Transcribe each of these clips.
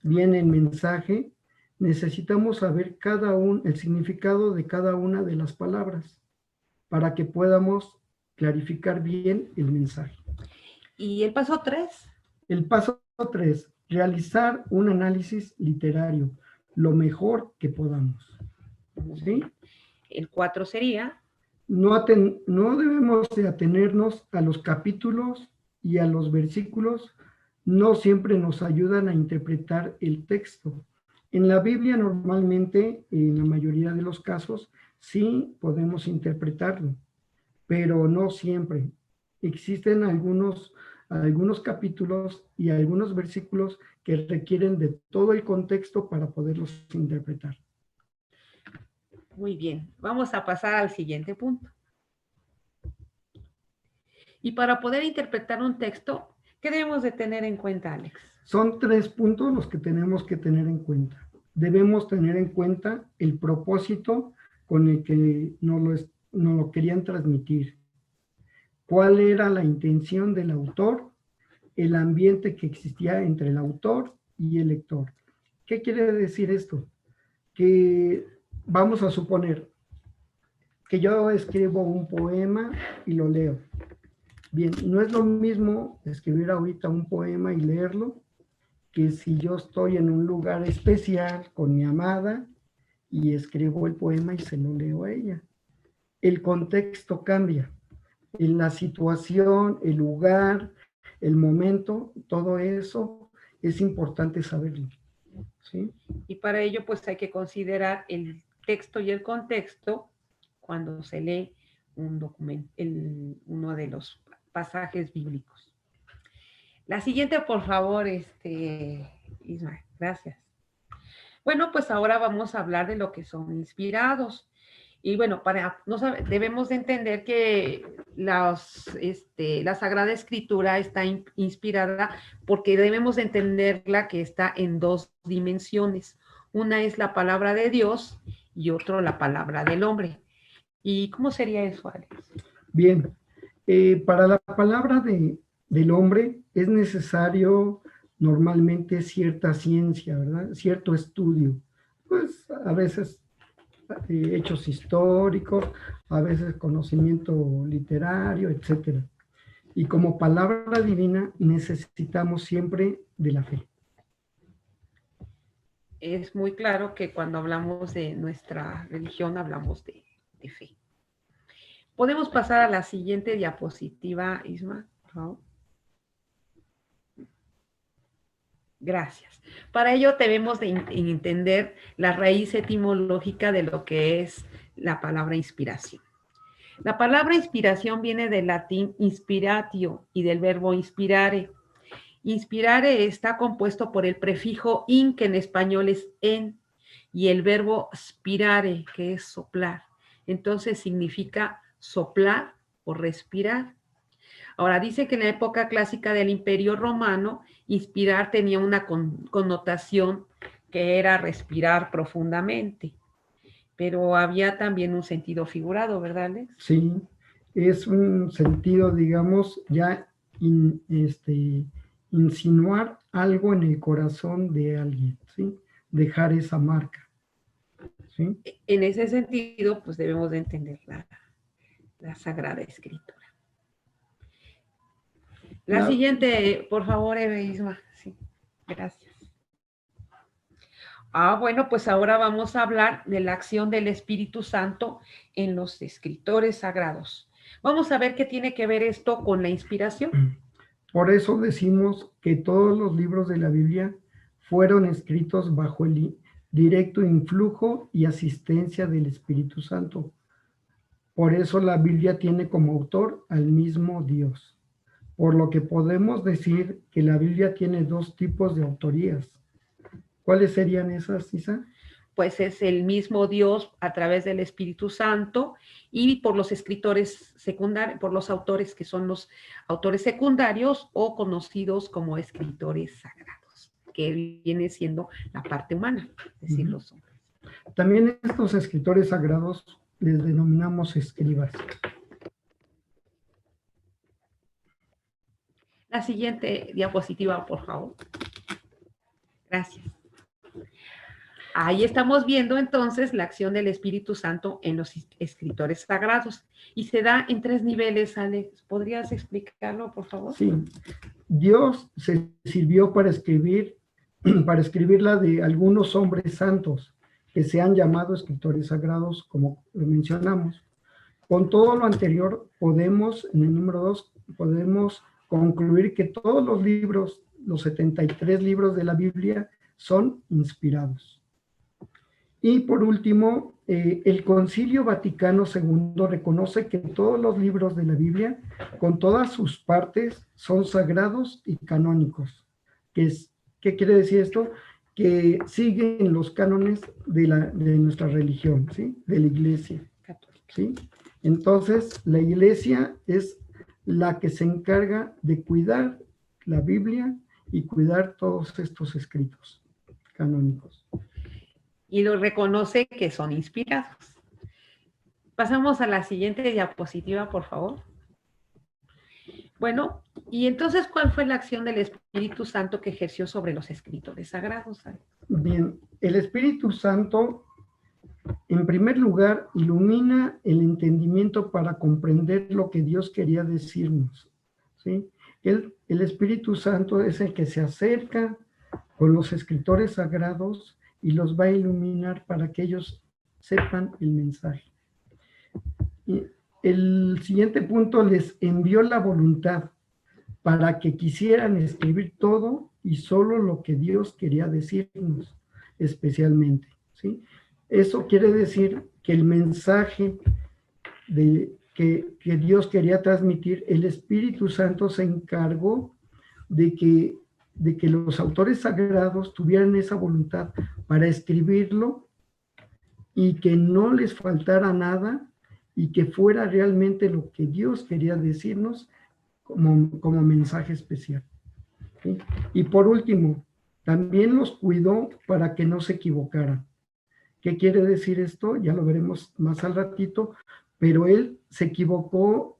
bien el mensaje, necesitamos saber el significado de cada una de las palabras para que podamos clarificar bien el mensaje. ¿Y el paso 3? El paso 3, realizar un análisis literario, lo mejor que podamos. ¿Sí? El 4 sería... No debemos de atenernos a los capítulos y a los versículos, no siempre nos ayudan a interpretar el texto. En la Biblia normalmente, en la mayoría de los casos, sí podemos interpretarlo, pero no siempre. Existen algunos capítulos y algunos versículos que requieren de todo el contexto para poderlos interpretar. Muy bien, vamos a pasar al siguiente punto. Y para poder interpretar un texto, ¿qué debemos de tener en cuenta, Alex? Son 3 puntos los que tenemos que tener en cuenta. Debemos tener en cuenta el propósito con el que nos lo querían transmitir. ¿Cuál era la intención del autor? El ambiente que existía entre el autor y el lector. ¿Qué quiere decir esto? Que vamos a suponer que yo escribo un poema y lo leo. Bien, no es lo mismo escribir ahorita un poema y leerlo que si yo estoy en un lugar especial con mi amada y escribo el poema y se lo leo a ella. El contexto cambia. En la situación, el lugar, el momento, todo eso es importante saberlo. ¿Sí? Y para ello, pues hay que considerar el texto y el contexto cuando se lee un documento, uno de los pasajes bíblicos. La siguiente, por favor, Ismael, gracias. Bueno, pues ahora vamos a hablar de lo que son inspirados. Y bueno, debemos de entender que la Sagrada Escritura está inspirada porque debemos de entenderla que está en 2 dimensiones. Una es la palabra de Dios y otro la palabra del hombre. ¿Y cómo sería eso, Alex? Bien, para la palabra del hombre es necesario normalmente cierta ciencia, ¿verdad? Cierto estudio. Pues a veces hechos históricos, a veces conocimiento literario, etcétera. Y como palabra divina necesitamos siempre de la fe. Es muy claro que cuando hablamos de nuestra religión hablamos de fe. ¿Podemos pasar a la siguiente diapositiva, Isma? Por favor. Gracias. Para ello debemos de entender la raíz etimológica de lo que es la palabra inspiración. La palabra inspiración viene del latín inspiratio y del verbo inspirare. Inspirare está compuesto por el prefijo in, que en español es en, y el verbo spirare, que es soplar. Entonces significa soplar o respirar. Ahora, dice que en la época clásica del Imperio Romano, inspirar tenía una connotación que era respirar profundamente, pero había también un sentido figurado, ¿verdad, Alex? Sí, es un sentido, digamos, ya insinuar algo en el corazón de alguien, ¿sí? Dejar esa marca, ¿sí? En ese sentido, pues debemos de entender la Sagrada Escritura. La siguiente, por favor, Isma. Sí, gracias. Bueno, pues ahora vamos a hablar de la acción del Espíritu Santo en los escritores sagrados. Vamos a ver qué tiene que ver esto con la inspiración. Por eso decimos que todos los libros de la Biblia fueron escritos bajo el directo influjo y asistencia del Espíritu Santo. Por eso la Biblia tiene como autor al mismo Dios. Por lo que podemos decir que la Biblia tiene 2 tipos de autorías. ¿Cuáles serían esas, Isa? Pues es el mismo Dios a través del Espíritu Santo y por los escritores secundarios, por los autores que son los autores secundarios o conocidos como escritores sagrados, que viene siendo la parte humana, es decir, los hombres. También estos escritores sagrados les denominamos escribas. La siguiente diapositiva, por favor. Gracias. Ahí estamos viendo entonces la acción del Espíritu Santo en los escritores sagrados y se da en 3 niveles, Alex. ¿Podrías explicarlo, por favor? Sí. Dios se sirvió para escribirla de algunos hombres santos que se han llamado escritores sagrados, como mencionamos. Con todo lo anterior, podemos, en el número 2, podemos concluir que todos los libros, los 73 libros de la Biblia, son inspirados. Y por último, el Concilio Vaticano II reconoce que todos los libros de la Biblia, con todas sus partes, son sagrados y canónicos. ¿Qué quiere decir esto? Que siguen los cánones de nuestra religión, ¿sí? De la Iglesia, ¿sí? Entonces, la Iglesia es la que se encarga de cuidar la Biblia y cuidar todos estos escritos canónicos. Y lo reconoce que son inspirados. Pasamos a la siguiente diapositiva, por favor. Bueno, y entonces, ¿cuál fue la acción del Espíritu Santo que ejerció sobre los escritores sagrados? Bien, el Espíritu Santo, en primer lugar, ilumina el entendimiento para comprender lo que Dios quería decirnos, ¿sí? El Espíritu Santo es el que se acerca con los escritores sagrados y los va a iluminar para que ellos sepan el mensaje. Y el siguiente punto, les envió la voluntad para que quisieran escribir todo y solo lo que Dios quería decirnos, especialmente, ¿sí? Eso quiere decir que el mensaje que Dios quería transmitir, el Espíritu Santo se encargó de que los autores sagrados tuvieran esa voluntad para escribirlo y que no les faltara nada y que fuera realmente lo que Dios quería decirnos como mensaje especial, ¿sí? Y por último, también los cuidó para que no se equivocaran. ¿Qué quiere decir esto? Ya lo veremos más al ratito, pero él se equivocó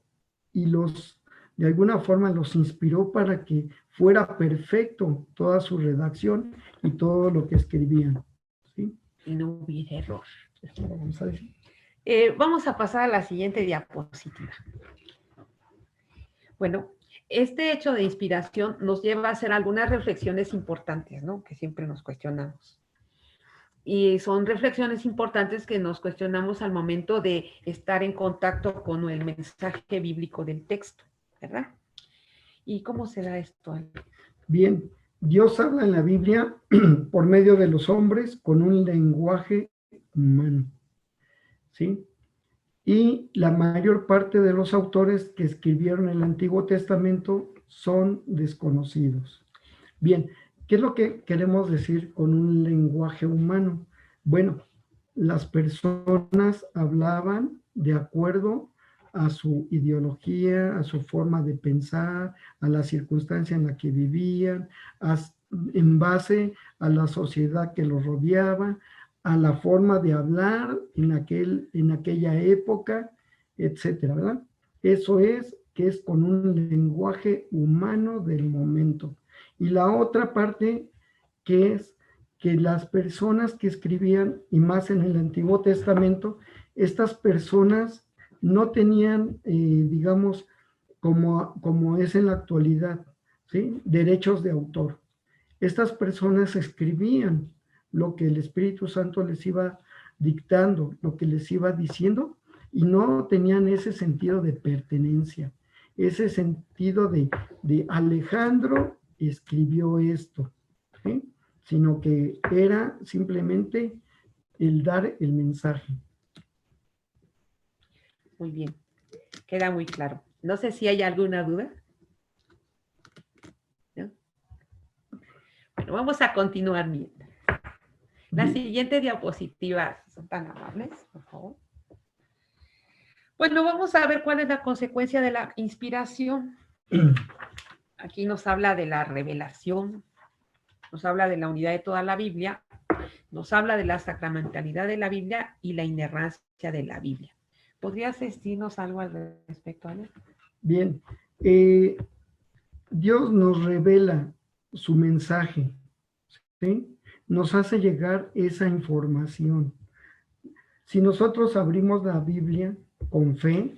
y de alguna forma los inspiró para que fuera perfecto toda su redacción y todo lo que escribían, ¿sí? Y no hubiera error. Esto lo vamos a decir. Vamos a pasar a la siguiente diapositiva. Bueno, este hecho de inspiración nos lleva a hacer algunas reflexiones importantes, ¿no? Que siempre nos cuestionamos. Y son reflexiones importantes que nos cuestionamos al momento de estar en contacto con el mensaje bíblico del texto, ¿verdad? ¿Y cómo se da esto? Bien, Dios habla en la Biblia por medio de los hombres con un lenguaje humano, ¿sí? Y la mayor parte de los autores que escribieron el Antiguo Testamento son desconocidos. Bien, ¿qué es lo que queremos decir con un lenguaje humano? Bueno, las personas hablaban de acuerdo a su ideología, a su forma de pensar, a la circunstancia en la que vivían, en base a la sociedad que los rodeaba, a la forma de hablar en aquella época, etcétera, ¿verdad? Eso es que es con un lenguaje humano del momento. Y la otra parte que es que las personas que escribían, y más en el Antiguo Testamento, estas personas no tenían, digamos, como es en la actualidad, ¿sí? Derechos de autor. Estas personas escribían lo que el Espíritu Santo les iba dictando, lo que les iba diciendo, y no tenían ese sentido de pertenencia, ese sentido de Alejandro escribió esto, ¿sí? Sino que era simplemente el dar el mensaje. Muy bien, queda muy claro. No sé si hay alguna duda. ¿No? Bueno, vamos a continuar viendo. La siguiente diapositiva, son tan amables, por favor. Bueno, vamos a ver cuál es la consecuencia de la inspiración. Aquí nos habla de la revelación, nos habla de la unidad de toda la Biblia, nos habla de la sacramentalidad de la Biblia y la inerrancia de la Biblia. ¿Podrías decirnos algo al respecto, Ale? Bien, Dios nos revela su mensaje, ¿sí? Nos hace llegar esa información. Si nosotros abrimos la Biblia con fe,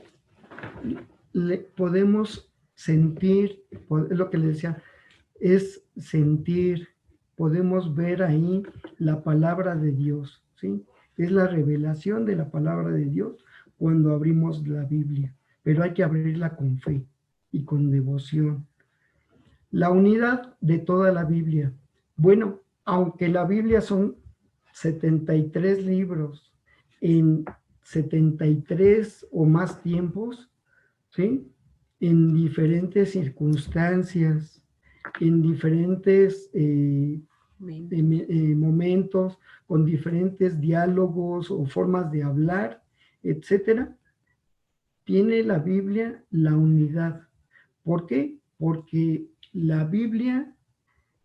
podemos sentir, es lo que le decía, es sentir, podemos ver ahí la palabra de Dios, ¿sí? Es la revelación de la palabra de Dios cuando abrimos la Biblia, pero hay que abrirla con fe y con devoción. La unidad de toda la Biblia. Bueno, aunque la Biblia son 73 libros en 73 o más tiempos, ¿sí? En diferentes circunstancias, en diferentes momentos, con diferentes diálogos o formas de hablar, etcétera, tiene la Biblia la unidad. ¿Por qué? Porque la Biblia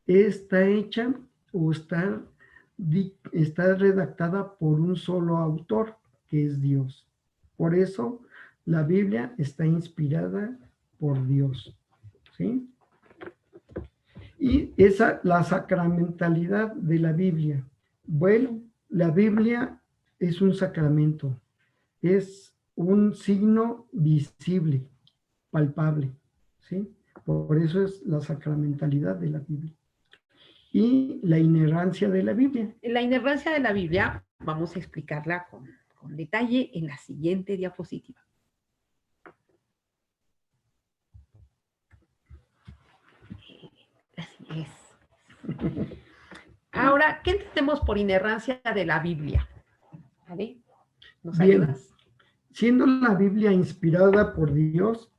está hecha o está redactada por un solo autor, que es Dios. Por eso la Biblia está inspirada por Dios, ¿sí? Y la sacramentalidad de la Biblia. Bueno, la Biblia es un sacramento, es un signo visible, palpable, ¿sí? Por eso es la sacramentalidad de la Biblia. Y la inerrancia de la Biblia. La inerrancia de la Biblia, vamos a explicarla con detalle en la siguiente diapositiva. Así es. Ahora, ¿qué entendemos por inerrancia de la Biblia? ¿Vale? ¿Nos ayudas? Siendo la Biblia inspirada por Dios,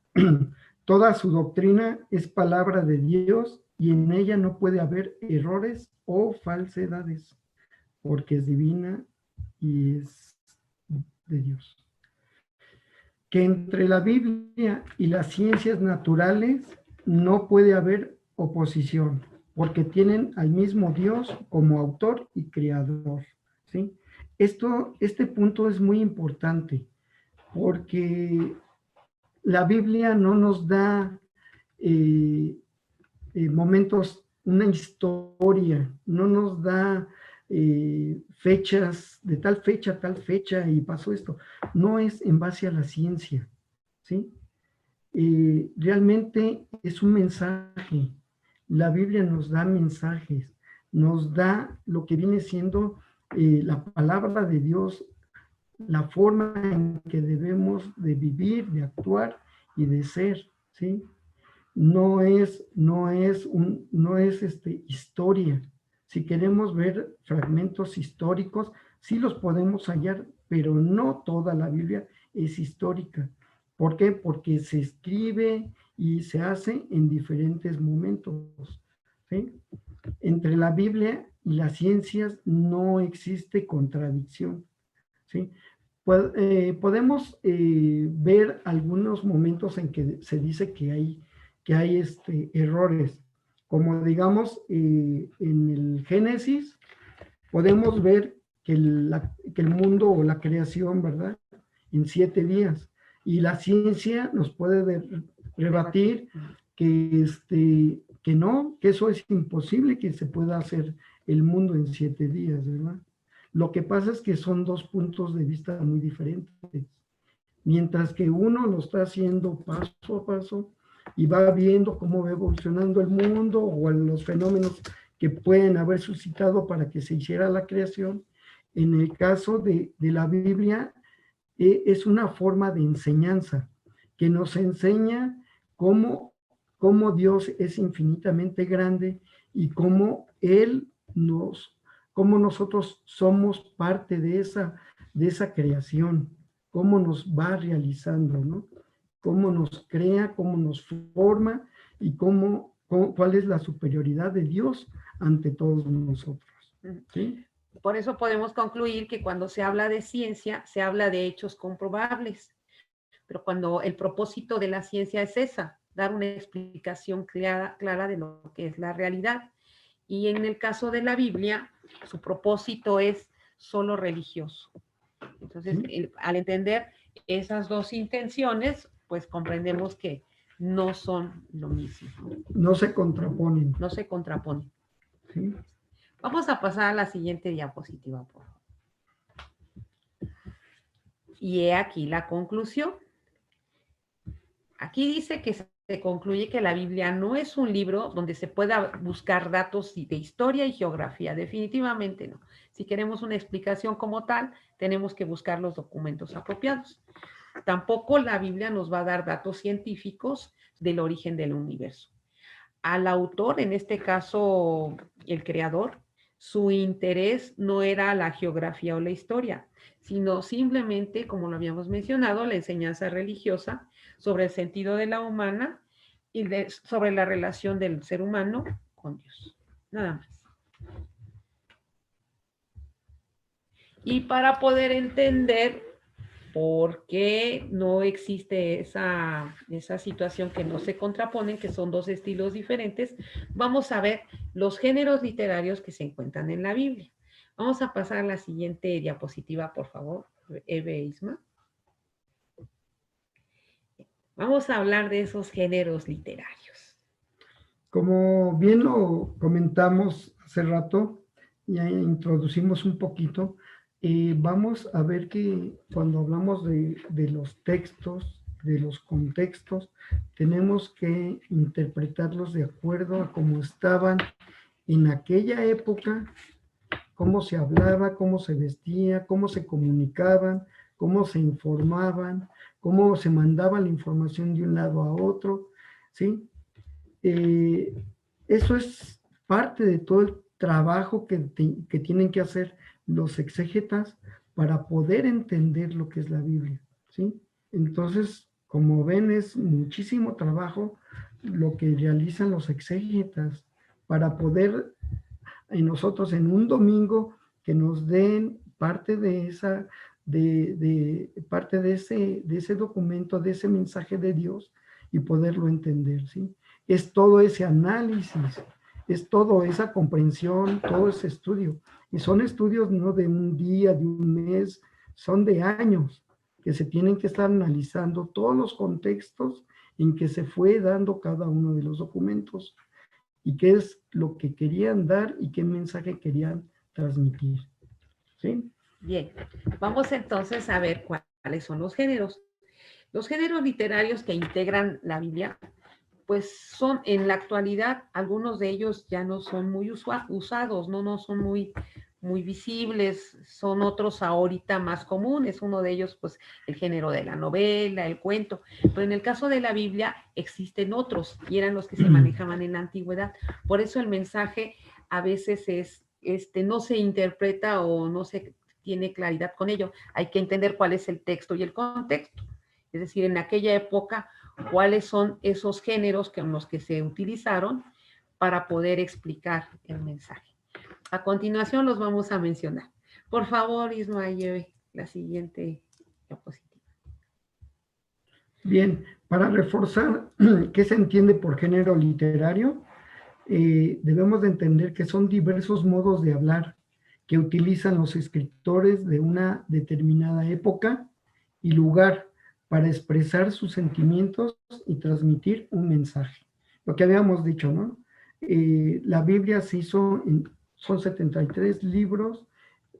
toda su doctrina es palabra de Dios y en ella no puede haber errores o falsedades, porque es divina y es de Dios. Que entre la Biblia y las ciencias naturales no puede haber oposición, porque tienen al mismo Dios como autor y creador, ¿sí? Este punto es muy importante, porque la Biblia no nos da momentos, una historia, no nos da fechas de tal fecha y pasó esto. No es en base a la ciencia, ¿sí? Realmente es un mensaje. La Biblia nos da mensajes, nos da lo que viene siendo la palabra de Dios, la forma en que debemos de vivir, de actuar y de ser, ¿sí? No es historia. Si queremos ver fragmentos históricos, sí los podemos hallar, pero no toda la Biblia es histórica. ¿Por qué? Porque se escribe y se hace en diferentes momentos, ¿sí? Entre la Biblia y las ciencias no existe contradicción, ¿sí? Podemos ver algunos momentos en que se dice que hay errores, como digamos en el Génesis, podemos ver que el mundo o la creación, ¿verdad? En 7 días. Y la ciencia nos puede rebatir que no, que eso es imposible que se pueda hacer el mundo en 7 días, ¿verdad? Lo que pasa es que son dos puntos de vista muy diferentes. Mientras que uno lo está haciendo paso a paso y va viendo cómo va evolucionando el mundo o los fenómenos que pueden haber suscitado para que se hiciera la creación. En el caso de la Biblia, es una forma de enseñanza que nos enseña cómo Dios es infinitamente grande y cómo nosotros somos parte de esa creación, cómo nos va realizando, ¿no? Cómo nos crea, cómo nos forma y cuál es la superioridad de Dios ante todos nosotros, ¿sí? Por eso podemos concluir que cuando se habla de ciencia, se habla de hechos comprobables. Pero cuando el propósito de la ciencia es esa, dar una explicación clara de lo que es la realidad. Y en el caso de la Biblia, su propósito es solo religioso. Entonces, al entender esas dos intenciones, pues comprendemos que no son lo mismo. No se contraponen. No se contraponen. ¿Sí? Vamos a pasar a la siguiente diapositiva, por favor. Y he aquí la conclusión. Aquí dice que se concluye que la Biblia no es un libro donde se pueda buscar datos de historia y geografía. Definitivamente no. Si queremos una explicación como tal, tenemos que buscar los documentos apropiados. Tampoco la Biblia nos va a dar datos científicos del origen del universo. Al autor, en este caso el creador, su interés no era la geografía o la historia, sino simplemente, como lo habíamos mencionado, la enseñanza religiosa sobre el sentido de la humana y sobre la relación del ser humano con Dios. Nada más. Y para poder entender por qué no existe esa situación que no se contraponen, que son dos estilos diferentes, vamos a ver los géneros literarios que se encuentran en la Biblia. Vamos a pasar a la siguiente diapositiva, por favor, Eve Isma. Vamos a hablar de esos géneros literarios. Como bien lo comentamos hace rato, ya introducimos un poquito, vamos a ver que cuando hablamos de los textos, de los contextos, tenemos que interpretarlos de acuerdo a cómo estaban en aquella época, cómo se hablaba, cómo se vestía, cómo se comunicaban, cómo se informaban, cómo se mandaba la información de un lado a otro, ¿sí? Eso es parte de todo el trabajo que tienen que hacer los exégetas para poder entender lo que es la Biblia, ¿sí? Entonces, como ven, es muchísimo trabajo lo que realizan los exégetas para poder nosotros en un domingo que nos den parte de esa, parte de ese documento, de ese mensaje de Dios y poderlo entender, ¿sí? Es todo ese análisis, es toda esa comprensión, todo ese estudio. Y son estudios no de un día, de un mes, son de años que se tienen que estar analizando todos los contextos en que se fue dando cada uno de los documentos y qué es lo que querían dar y qué mensaje querían transmitir. ¿Sí? Bien, vamos entonces a ver cuáles son los géneros. Los géneros literarios que integran la Biblia, pues son en la actualidad, algunos de ellos ya no son muy usados, no son muy visibles, son otros ahorita más comunes, uno de ellos pues el género de la novela, el cuento, pero en el caso de la Biblia existen otros y eran los que se manejaban en la antigüedad, por eso el mensaje a veces es, no se interpreta o no se tiene claridad con ello, hay que entender cuál es el texto y el contexto, es decir, en aquella época cuáles son esos géneros con los que se utilizaron para poder explicar el mensaje. A continuación los vamos a mencionar. Por favor, Isma, lleve la siguiente diapositiva. Bien, para reforzar qué se entiende por género literario, debemos de entender que son diversos modos de hablar que utilizan los escritores de una determinada época y lugar para expresar sus sentimientos y transmitir un mensaje. Lo que habíamos dicho, ¿no? La Biblia se hizo, son 73 libros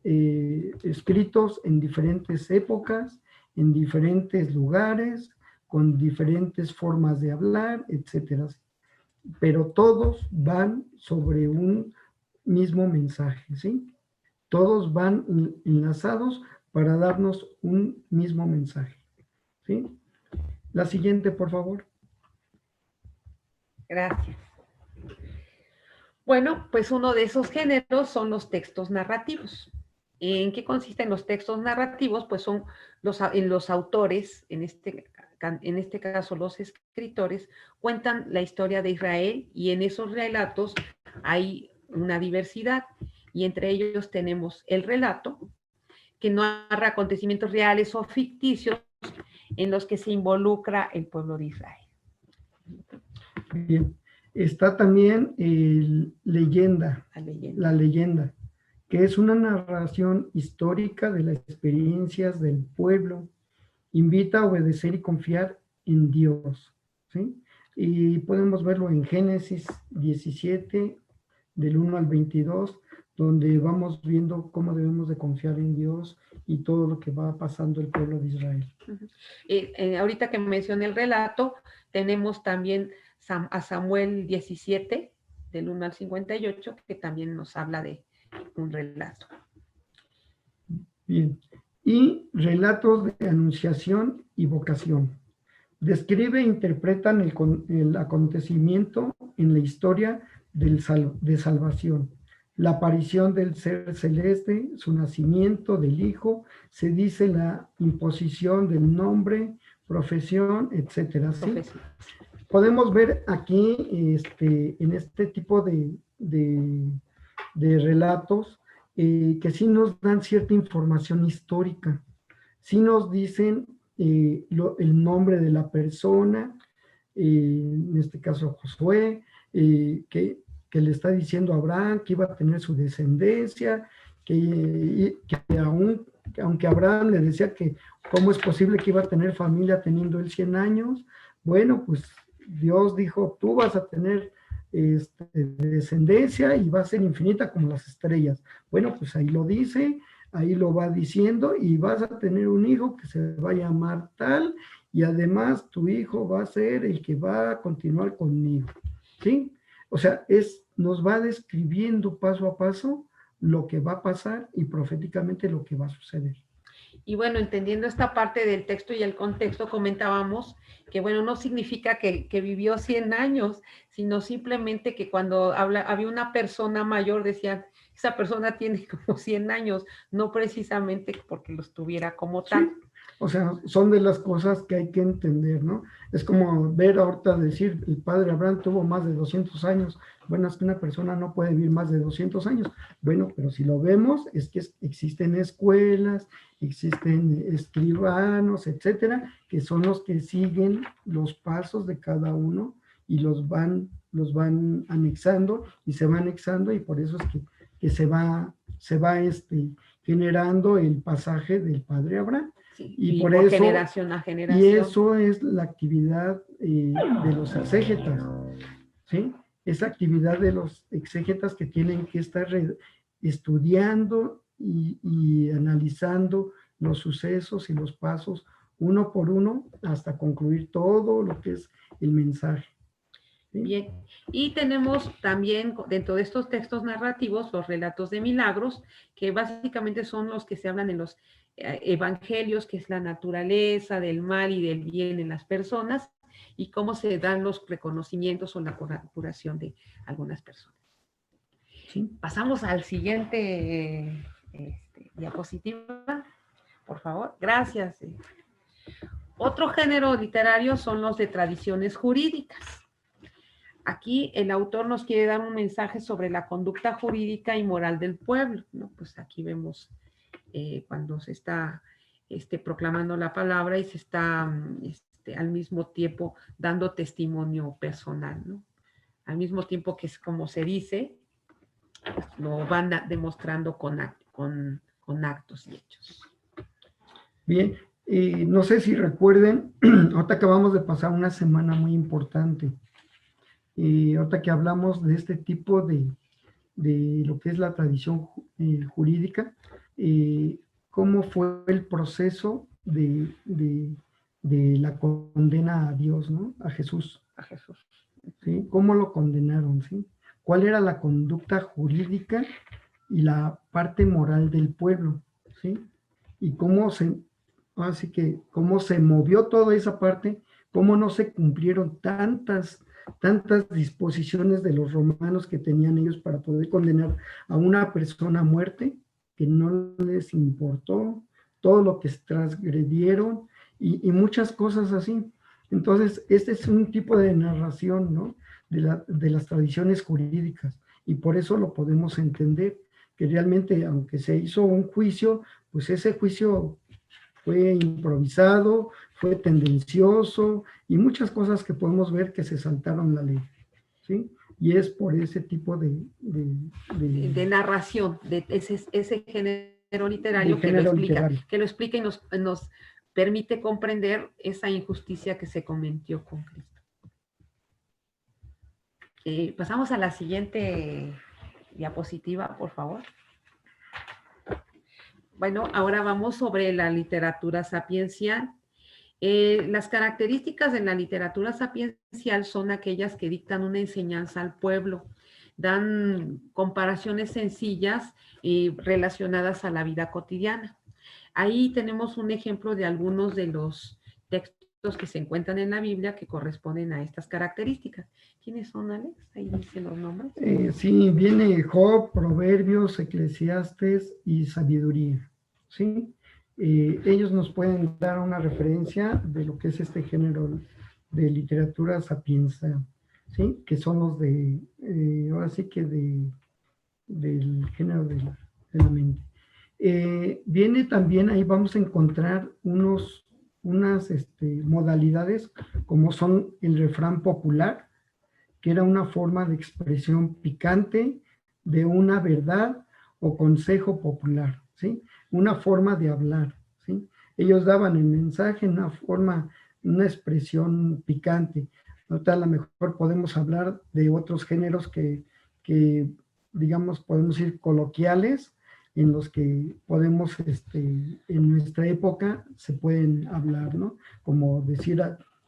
escritos en diferentes épocas, en diferentes lugares, con diferentes formas de hablar, etcétera. Pero todos van sobre un mismo mensaje, ¿sí? Todos van enlazados para darnos un mismo mensaje, ¿sí? La siguiente, por favor. Gracias. Bueno, pues uno de esos géneros son los textos narrativos. ¿En qué consisten los textos narrativos? Pues son los autores, en este caso los escritores, cuentan la historia de Israel y en esos relatos hay una diversidad y entre ellos tenemos el relato, que narra acontecimientos reales o ficticios en los que se involucra el pueblo de Israel. Bien. Está también la leyenda, que es una narración histórica de las experiencias del pueblo. Invita a obedecer y confiar en Dios, ¿sí? Y podemos verlo en Génesis 17, del 1 al 22, donde vamos viendo cómo debemos de confiar en Dios y todo lo que va pasando el pueblo de Israel. Ahorita que mencioné el relato, tenemos también a Samuel 17, del 1 al 58, que también nos habla de un relato. Bien. Y relatos de anunciación y vocación. Describe e interpretan el acontecimiento en la historia de salvación. La aparición del ser celeste, su nacimiento del Hijo, se dice la imposición del nombre, profesión, etcétera. ¿Sí? Podemos ver aquí, en este tipo de relatos, que sí nos dan cierta información histórica. Sí nos dicen el nombre de la persona, en este caso Josué, que le está diciendo a Abraham que iba a tener su descendencia, que aunque Abraham le decía que cómo es posible que iba a tener familia teniendo él 100 años, bueno, pues Dios dijo, tú vas a tener descendencia y va a ser infinita como las estrellas. Bueno, pues ahí lo dice, ahí lo va diciendo, y vas a tener un hijo que se va a llamar tal, y además tu hijo va a ser el que va a continuar conmigo, ¿sí? O sea, nos va describiendo paso a paso lo que va a pasar y proféticamente lo que va a suceder. Y bueno, entendiendo esta parte del texto y el contexto, comentábamos que, bueno, no significa que vivió 100 años, sino simplemente que cuando había una persona mayor, decían, esa persona tiene como 100 años, no precisamente porque los tuviera como tal. Sí. O sea, son de las cosas que hay que entender, ¿no? Es como ver ahorita decir, el padre Abraham tuvo más de 200 años. Bueno, es que una persona no puede vivir más de 200 años. Bueno, pero si lo vemos, es que existen escuelas, existen escribanos, etcétera, que son los que siguen los pasos de cada uno y los van anexando y se va anexando, y por eso es que se va generando el pasaje del padre Abraham. Sí, y por eso, generación a generación. Y eso es la actividad de los exégetas, ¿sí? Esa actividad de los exégetas que tienen que estar estudiando y analizando los sucesos y los pasos uno por uno hasta concluir todo lo que es el mensaje. ¿Sí? Bien, y tenemos también dentro de estos textos narrativos los relatos de milagros, que básicamente son los que se hablan en los evangelios, que es la naturaleza del mal y del bien en las personas, y cómo se dan los reconocimientos o la curación de algunas personas. ¿Sí? Pasamos al siguiente diapositiva, por favor. Gracias. Otro género literario son los de tradiciones jurídicas. Aquí el autor nos quiere dar un mensaje sobre la conducta jurídica y moral del pueblo, ¿no? Pues aquí vemos cuando se está proclamando la palabra y se está al mismo tiempo dando testimonio personal, ¿no? Al mismo tiempo que es como se dice, lo van demostrando con actos y hechos. Bien, no sé si recuerden, ahorita acabamos de pasar una semana muy importante. Ahorita que hablamos de este tipo de lo que es la tradición jurídica, cómo fue el proceso de la condena a Dios, ¿no? A Jesús. A Jesús. ¿Sí? ¿Cómo lo condenaron? ¿Sí? ¿Cuál era la conducta jurídica y la parte moral del pueblo? ¿Sí? Y cómo cómo se movió toda esa parte, cómo no se cumplieron tantas disposiciones de los romanos que tenían ellos para poder condenar a una persona a muerte, que no les importó todo lo que transgredieron y muchas cosas así. Entonces, este es un tipo de narración, ¿no? de las tradiciones jurídicas, y por eso lo podemos entender, que realmente, aunque se hizo un juicio, pues ese juicio fue improvisado, fue tendencioso, y muchas cosas que podemos ver que se saltaron la ley, ¿sí? Y es por ese tipo de narración, de ese género literario que lo explica y nos permite comprender esa injusticia que se cometió con Cristo. Pasamos a la siguiente diapositiva, por favor. Bueno, ahora vamos sobre la literatura sapiencial. Las características de la literatura sapiencial son aquellas que dictan una enseñanza al pueblo, dan comparaciones sencillas y relacionadas a la vida cotidiana. Ahí tenemos un ejemplo de algunos de los textos que se encuentran en la Biblia que corresponden a estas características. ¿Quiénes son, Alex? Ahí dicen los nombres. Sí, viene Job, Proverbios, Eclesiastes y Sabiduría, ¿sí? Ellos nos pueden dar una referencia de lo que es este género de literatura sapienza, ¿sí? Que son los de, ahora sí que del género de la mente. Viene también, ahí vamos a encontrar unas modalidades como son el refrán popular, que era una forma de expresión picante de una verdad o consejo popular, ¿sí? Una forma de hablar, ¿sí? Ellos daban el mensaje en una forma, una expresión picante. A lo mejor podemos hablar de otros géneros que digamos, podemos decir coloquiales, en los que podemos, en nuestra época, se pueden hablar, ¿no? Como decir,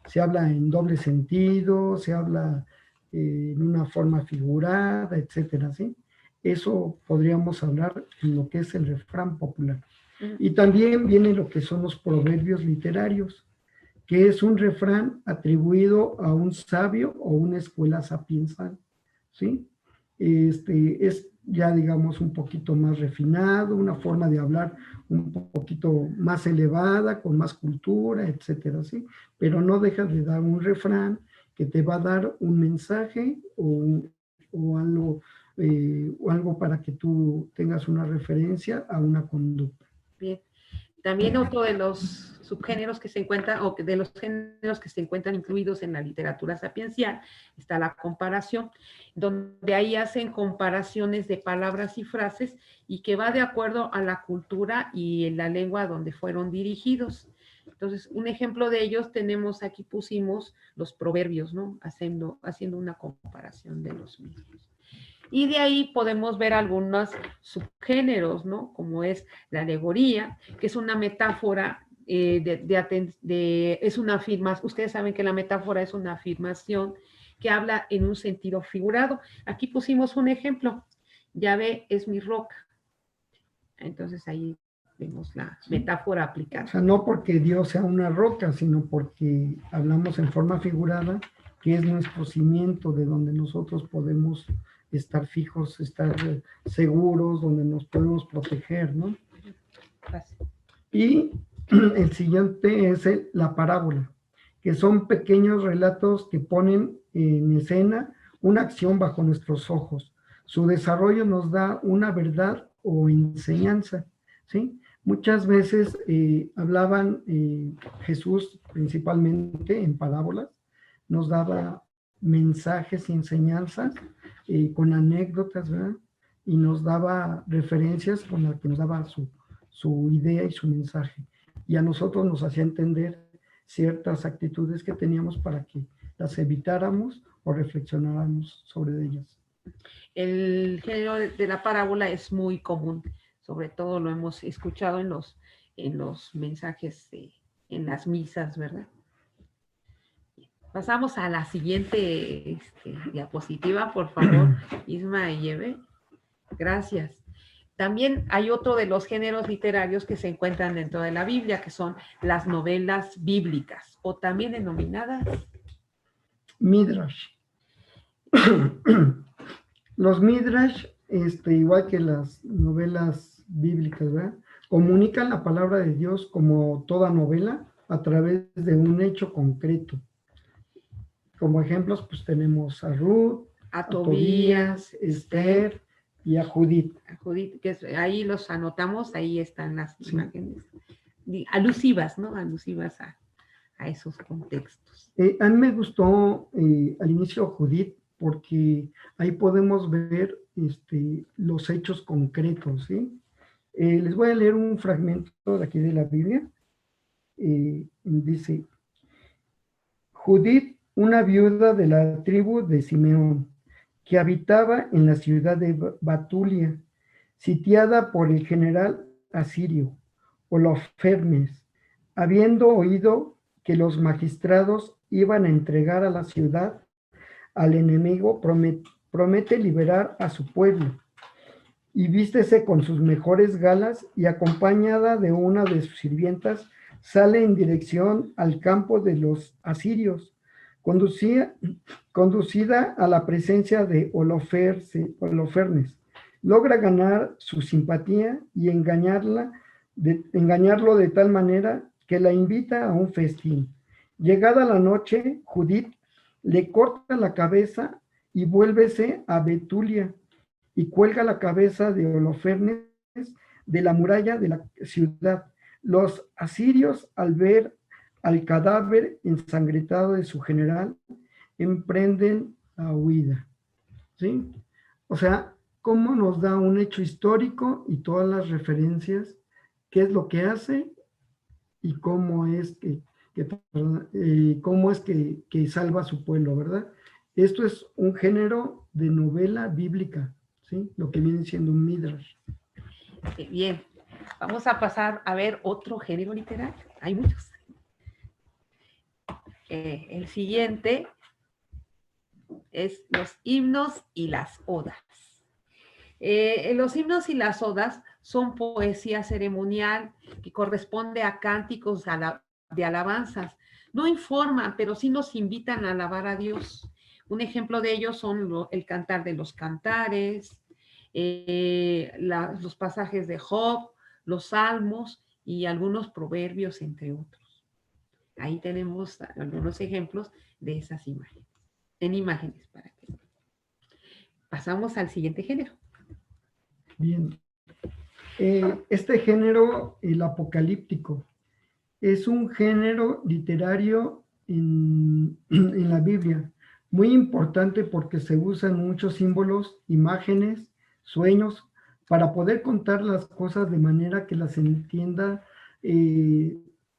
se habla en doble sentido, se habla en una forma figurada, etcétera, ¿sí? Eso podríamos hablar en lo que es el refrán popular. Y también viene lo que son los proverbios literarios, que es un refrán atribuido a un sabio o una escuela sapiensal, ¿sí? Es ya, digamos, un poquito más refinado, una forma de hablar un poquito más elevada, con más cultura, etcétera, ¿sí? Pero no deja de dar un refrán que te va a dar un mensaje o algo para que tú tengas una referencia a una conducta. Bien. También otro de los subgéneros que se encuentran, o de los géneros que se encuentran incluidos en la literatura sapiencial, está la comparación, donde ahí hacen comparaciones de palabras y frases y que va de acuerdo a la cultura y en la lengua donde fueron dirigidos. Entonces, un ejemplo de ellos tenemos, aquí pusimos los proverbios, ¿no? Haciendo una comparación de los mismos. Y de ahí podemos ver algunos subgéneros, ¿no? Como es la alegoría, que es una metáfora es una afirmación. Ustedes saben que la metáfora es una afirmación que habla en un sentido figurado. Aquí pusimos un ejemplo. Yahvé es mi roca. Entonces ahí vemos la metáfora aplicada. O sea, no porque Dios sea una roca, sino porque hablamos en forma figurada, que es nuestro cimiento de donde nosotros podemos estar fijos, estar seguros, donde nos podemos proteger, ¿no? Y el siguiente es la parábola, que son pequeños relatos que ponen en escena una acción bajo nuestros ojos. Su desarrollo nos da una verdad o enseñanza, ¿sí? Muchas veces hablaban Jesús principalmente en parábolas, nos daba mensajes y enseñanzas con anécdotas, ¿verdad? Y nos daba referencias con las que nos daba su idea y su mensaje. Y a nosotros nos hacía entender ciertas actitudes que teníamos para que las evitáramos o reflexionáramos sobre ellas. El género de la parábola es muy común, sobre todo lo hemos escuchado en los mensajes, en las misas, ¿verdad? Pasamos a la siguiente diapositiva, por favor, Isma y Eve. Gracias. También hay otro de los géneros literarios que se encuentran dentro de la Biblia, que son las novelas bíblicas, o también denominadas Midrash. Los Midrash, igual que las novelas bíblicas, ¿verdad? Comunican la palabra de Dios como toda novela a través de un hecho concreto. Como ejemplos, pues tenemos a Ruth, a Tobías, Esther y a Judith. Que ahí los anotamos, ahí están las imágenes alusivas, ¿no? Alusivas a esos contextos. A mí me gustó al inicio Judith porque ahí podemos ver los hechos concretos, ¿sí? Les voy a leer un fragmento de aquí de la Biblia. Dice, Judith, una viuda de la tribu de Simeón, que habitaba en la ciudad de Batulia, sitiada por el general asirio Holofernes, habiendo oído que los magistrados iban a entregar a la ciudad al enemigo, promete liberar a su pueblo, y vístese con sus mejores galas y acompañada de una de sus sirvientas, sale en dirección al campo de los asirios, conducida a la presencia de Holofernes. Logra ganar su simpatía y engañarlo de tal manera que la invita a un festín. Llegada la noche, Judith le corta la cabeza y vuélvese a Betulia y cuelga la cabeza de Holofernes de la muralla de la ciudad. Los asirios, al ver al cadáver ensangrentado de su general, emprenden la huida. ¿Sí? O sea, cómo nos da un hecho histórico y todas las referencias, qué es lo que hace y cómo es que salva a su pueblo, ¿verdad? Esto es un género de novela bíblica, ¿sí? Lo que viene siendo un midrash. Bien, vamos a pasar a ver otro género literario. Hay muchos. El siguiente es los himnos y las odas. Los himnos y las odas son poesía ceremonial que corresponde a cánticos de alabanzas. No informan, pero sí nos invitan a alabar a Dios. Un ejemplo de ellos son el cantar de los cantares, los pasajes de Job, los salmos y algunos proverbios, entre otros. Ahí tenemos algunos ejemplos de esas imágenes, en imágenes para que. Pasamos al siguiente género. Bien. Este género, el apocalíptico, es un género literario en la Biblia, muy importante porque se usan muchos símbolos, imágenes, sueños, para poder contar las cosas de manera que las entienda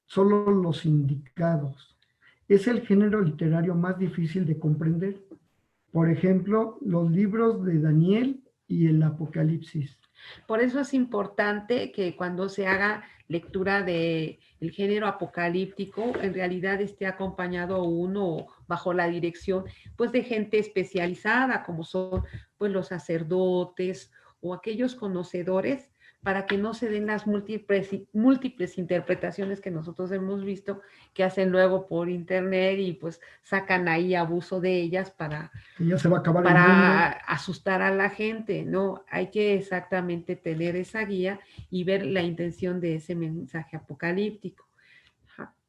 solo los indicados. Es el género literario más difícil de comprender. Por ejemplo, los libros de Daniel y el Apocalipsis. Por eso es importante que cuando se haga lectura del género apocalíptico, en realidad esté acompañado uno bajo la dirección pues de gente especializada, como son pues los sacerdotes o aquellos conocedores, para que no se den las múltiples interpretaciones que nosotros hemos visto que hacen luego por internet y pues sacan ahí abuso de ellas para ya se va a acabar para asustar a la gente, ¿no? Hay que exactamente tener esa guía y ver la intención de ese mensaje apocalíptico.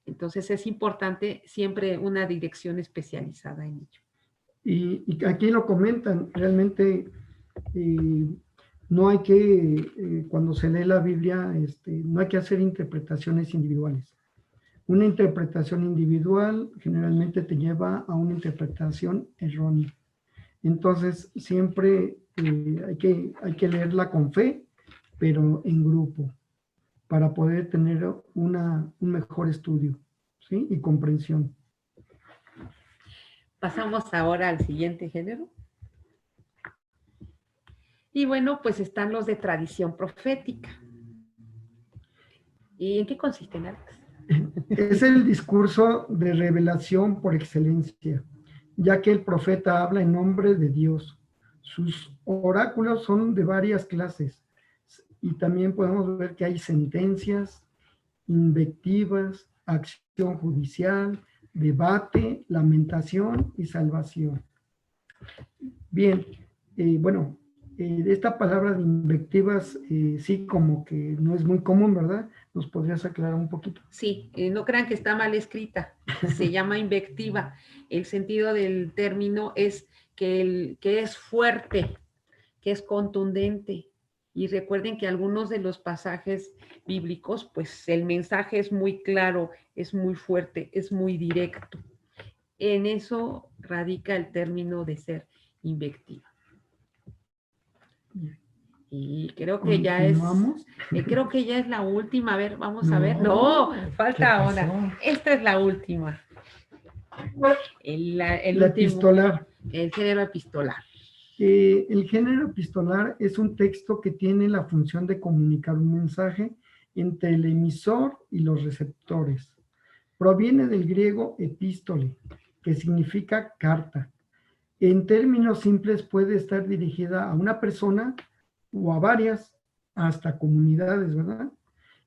Entonces es importante siempre una dirección especializada en ello. Y aquí lo comentan, realmente no hay que, cuando se lee la Biblia, no hay que hacer interpretaciones individuales. Una interpretación individual generalmente te lleva a una interpretación errónea. Entonces, siempre hay que leerla con fe, pero en grupo, para poder tener un mejor estudio, ¿sí? Y comprensión. Pasamos ahora al siguiente género. Y bueno, pues están los de tradición profética. ¿Y en qué consisten, Alex? Es el discurso de revelación por excelencia, ya que el profeta habla en nombre de Dios. Sus oráculos son de varias clases y también podemos ver que hay sentencias, invectivas, acción judicial, debate, lamentación y salvación. Bien, bueno, esta palabra de invectivas sí como que no es muy común, ¿verdad? ¿Nos podrías aclarar un poquito? Sí, no crean que está mal escrita, se llama invectiva. El sentido del término es que es fuerte, que es contundente. Y recuerden que algunos de los pasajes bíblicos, pues el mensaje es muy claro, es muy fuerte, es muy directo. En eso radica el término de ser invectiva. Y creo que ya es, creo que ya es la última. A ver, vamos a ver. No, falta ahora. Esta es la última. El último, epistolar. El género epistolar. El género epistolar es un texto que tiene la función de comunicar un mensaje entre el emisor y los receptores. Proviene del griego epístole, que significa carta. En términos simples puede estar dirigida a una persona o a varias, hasta comunidades, ¿verdad?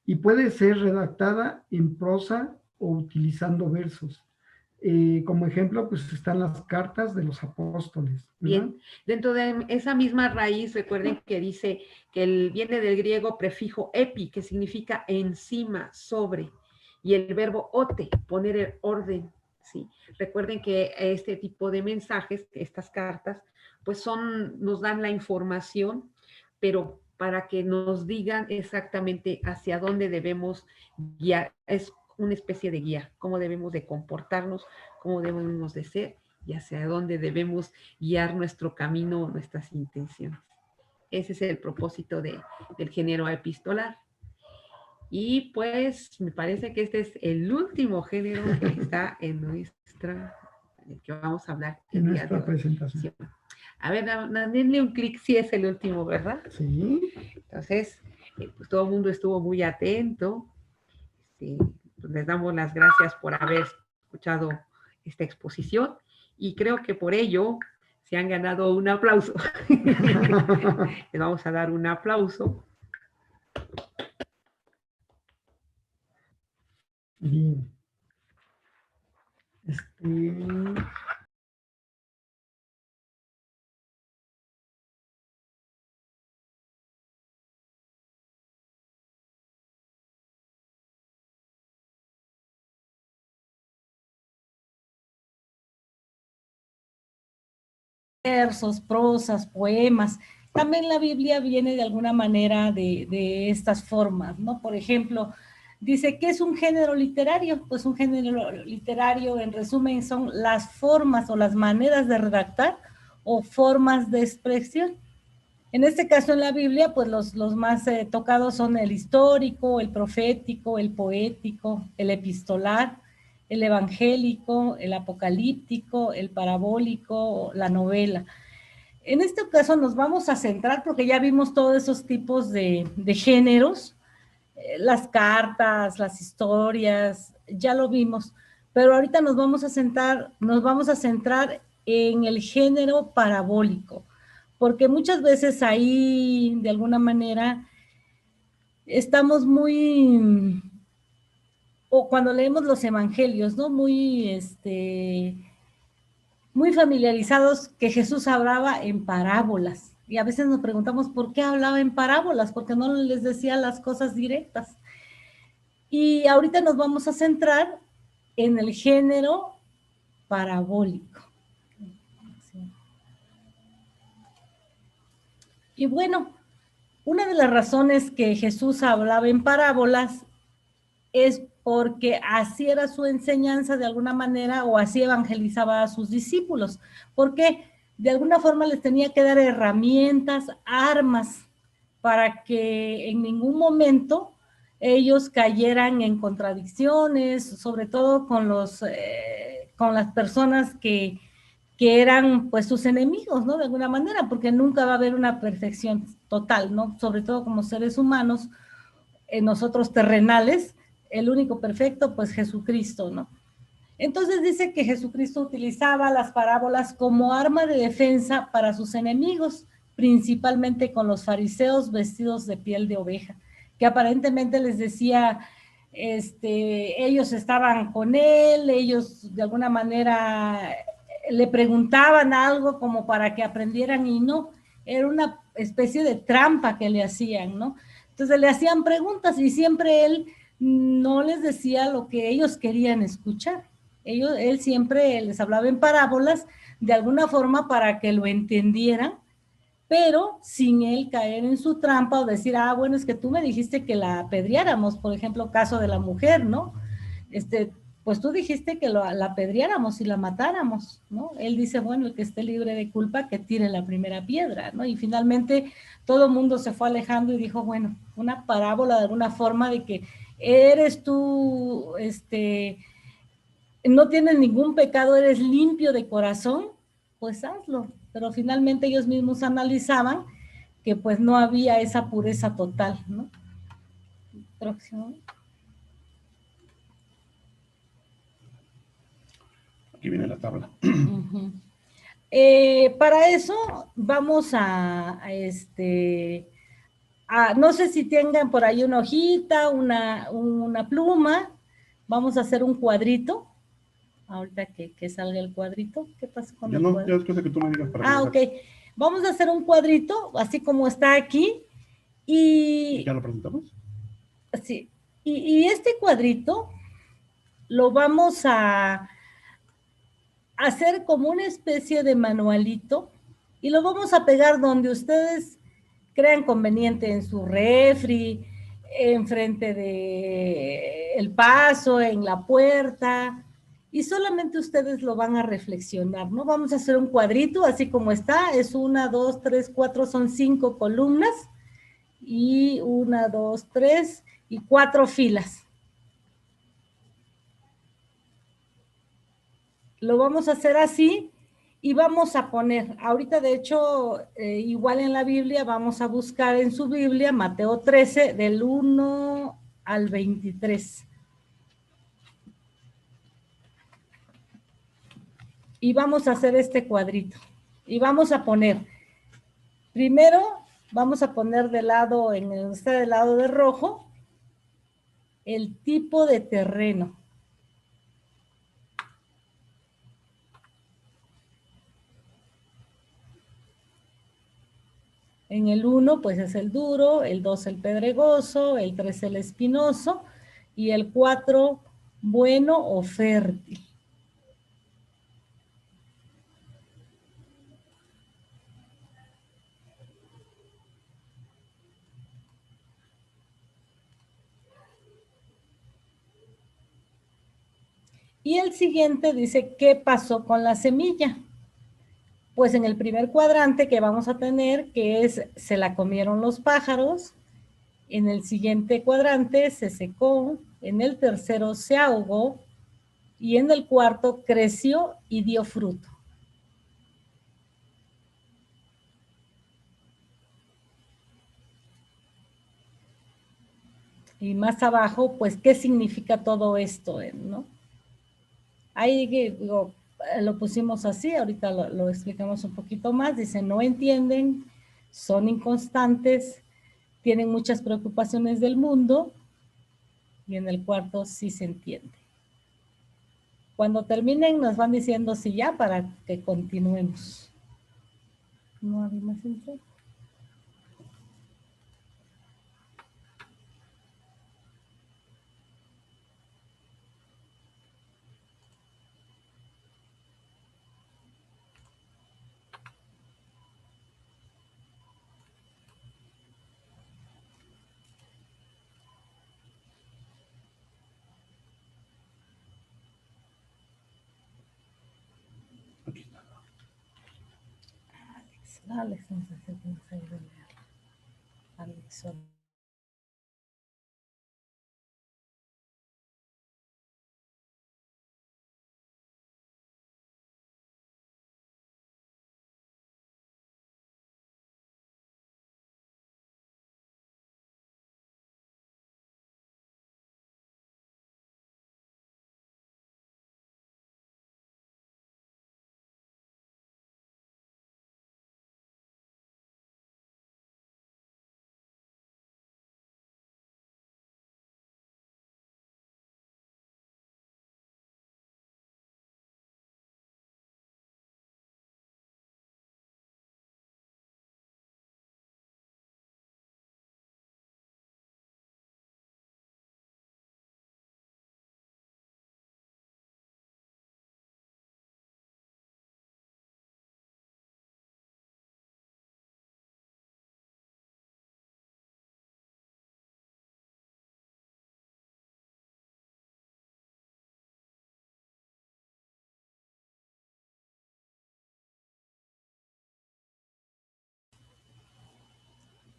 Y puede ser redactada en prosa o utilizando versos. Como ejemplo, pues están las cartas de los apóstoles, ¿verdad? Bien, dentro de esa misma raíz, recuerden que dice que viene del griego prefijo epi, que significa encima, sobre, y el verbo ote, poner el orden, ¿sí? Recuerden que este tipo de mensajes, estas cartas, pues nos dan la información, pero para que nos digan exactamente hacia dónde debemos guiar, es una especie de guía, cómo debemos de comportarnos, cómo debemos de ser y hacia dónde debemos guiar nuestro camino, nuestras intenciones. Ese es el propósito del género epistolar. Y pues me parece que este es el último género que está en nuestra, que vamos a hablar en nuestra presentación. A ver, denle un clic si es el último, ¿verdad? Sí. Entonces, pues todo el mundo estuvo muy atento. Pues les damos las gracias por haber escuchado esta exposición y creo que por ello se han ganado un aplauso. Les vamos a dar un aplauso. Bien. Versos, prosas, poemas. También la Biblia viene de alguna manera de estas formas, ¿no? Por ejemplo, dice, ¿qué es un género literario? Pues un género literario, en resumen, son las formas o las maneras de redactar o formas de expresión. En este caso, en la Biblia, pues los más tocados son el histórico, el profético, el poético, el epistolar, el evangélico, el apocalíptico, el parabólico, la novela. En este caso nos vamos a centrar, porque ya vimos todos esos tipos de géneros, las cartas, las historias, ya lo vimos, pero ahorita nos vamos a centrar en el género parabólico, porque muchas veces ahí, de alguna manera, estamos muy, o cuando leemos los evangelios, ¿no? Muy familiarizados que Jesús hablaba en parábolas. Y a veces nos preguntamos por qué hablaba en parábolas, porque no les decía las cosas directas. Y ahorita nos vamos a centrar en el género parabólico. Y bueno, una de las razones que Jesús hablaba en parábolas es porque así era su enseñanza de alguna manera, o así evangelizaba a sus discípulos, porque de alguna forma les tenía que dar herramientas, armas, para que en ningún momento ellos cayeran en contradicciones, sobre todo con las personas que eran pues sus enemigos, ¿no? De alguna manera, porque nunca va a haber una perfección total, ¿no? Sobre todo como seres humanos, nosotros terrenales, el único perfecto, pues Jesucristo, ¿no? Entonces dice que Jesucristo utilizaba las parábolas como arma de defensa para sus enemigos, principalmente con los fariseos vestidos de piel de oveja, que aparentemente les decía, ellos estaban con él, ellos de alguna manera le preguntaban algo como para que aprendieran y no, era una especie de trampa que le hacían, ¿no? Entonces le hacían preguntas y siempre él no les decía lo que ellos querían escuchar. Él siempre les hablaba en parábolas de alguna forma para que lo entendieran, pero sin él caer en su trampa o decir, bueno, es que tú me dijiste que la apedreáramos, por ejemplo, caso de la mujer, ¿no? Pues tú dijiste que la apedreáramos y la matáramos, ¿no? Él dice, bueno, el que esté libre de culpa, que tire la primera piedra, ¿no? Y finalmente todo el mundo se fue alejando y dijo, bueno, una parábola de alguna forma de que eres tú, no tienes ningún pecado, eres limpio de corazón, pues hazlo. pero finalmente ellos mismos analizaban que pues no había esa pureza total, ¿no? Próximo. Aquí viene la tabla. Uh-huh. Para eso vamos no sé si tengan por ahí una hojita, una pluma. Vamos a hacer un cuadrito. Ahorita que salga el cuadrito. ¿Qué pasa con el cuadrito? Ya después de que tú me digas para ok. Vamos a hacer un cuadrito, así como está aquí. Y ¿ya lo presentamos? sí. Y este cuadrito lo vamos a hacer como una especie de manualito y lo vamos a pegar donde ustedes crean conveniente, en su refri, enfrente de el paso, en la puerta, y solamente ustedes lo van a reflexionar, ¿no? Vamos a hacer un cuadrito, así como está, es 1, 2, 3, 4, son 5 columnas, y 1, 2, 3, y 4 filas. Lo vamos a hacer así y vamos a poner, ahorita de hecho, igual en la Biblia, vamos a buscar en su Biblia Mateo 13, del 1 al 23. Y vamos a hacer este cuadrito. Y vamos a poner, primero, vamos a poner del lado, está del lado de rojo, el tipo de terreno. En el 1, pues es el duro, el 2 el pedregoso, el 3 el espinoso y el 4 bueno o fértil. Y el siguiente dice, ¿qué pasó con la semilla? Pues en el primer cuadrante que vamos a tener, que es, se la comieron los pájaros. En el siguiente cuadrante se secó. En el tercero se ahogó. Y en el cuarto creció y dio fruto. Y más abajo, pues, ¿qué significa todo esto, no? Ahí digo, lo pusimos así, ahorita lo explicamos un poquito más. Dice, no entienden, son inconstantes, tienen muchas preocupaciones del mundo, y en el cuarto sí se entiende. Cuando terminen nos van diciendo si ya para que continuemos. ¿No hay más info? Aquí está. Alex, no sé si tienes ahí de leer. Alex,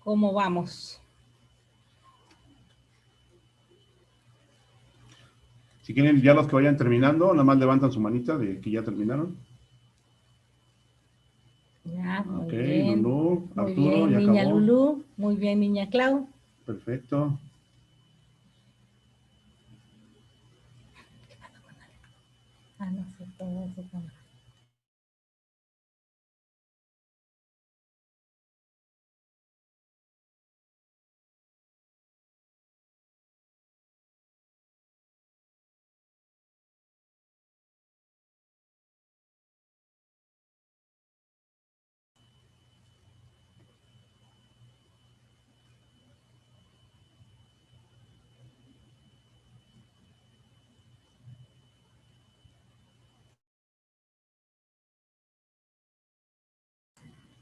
¿cómo vamos? Si quieren, ya los que vayan terminando, nada más levantan su manita de que ya terminaron. Ah, muy Ok, bien. Lulú, Muy Arturo, bien, ya niña acabó. Lulú. Muy bien, niña Clau. Perfecto. Ah, no sé, todo eso con-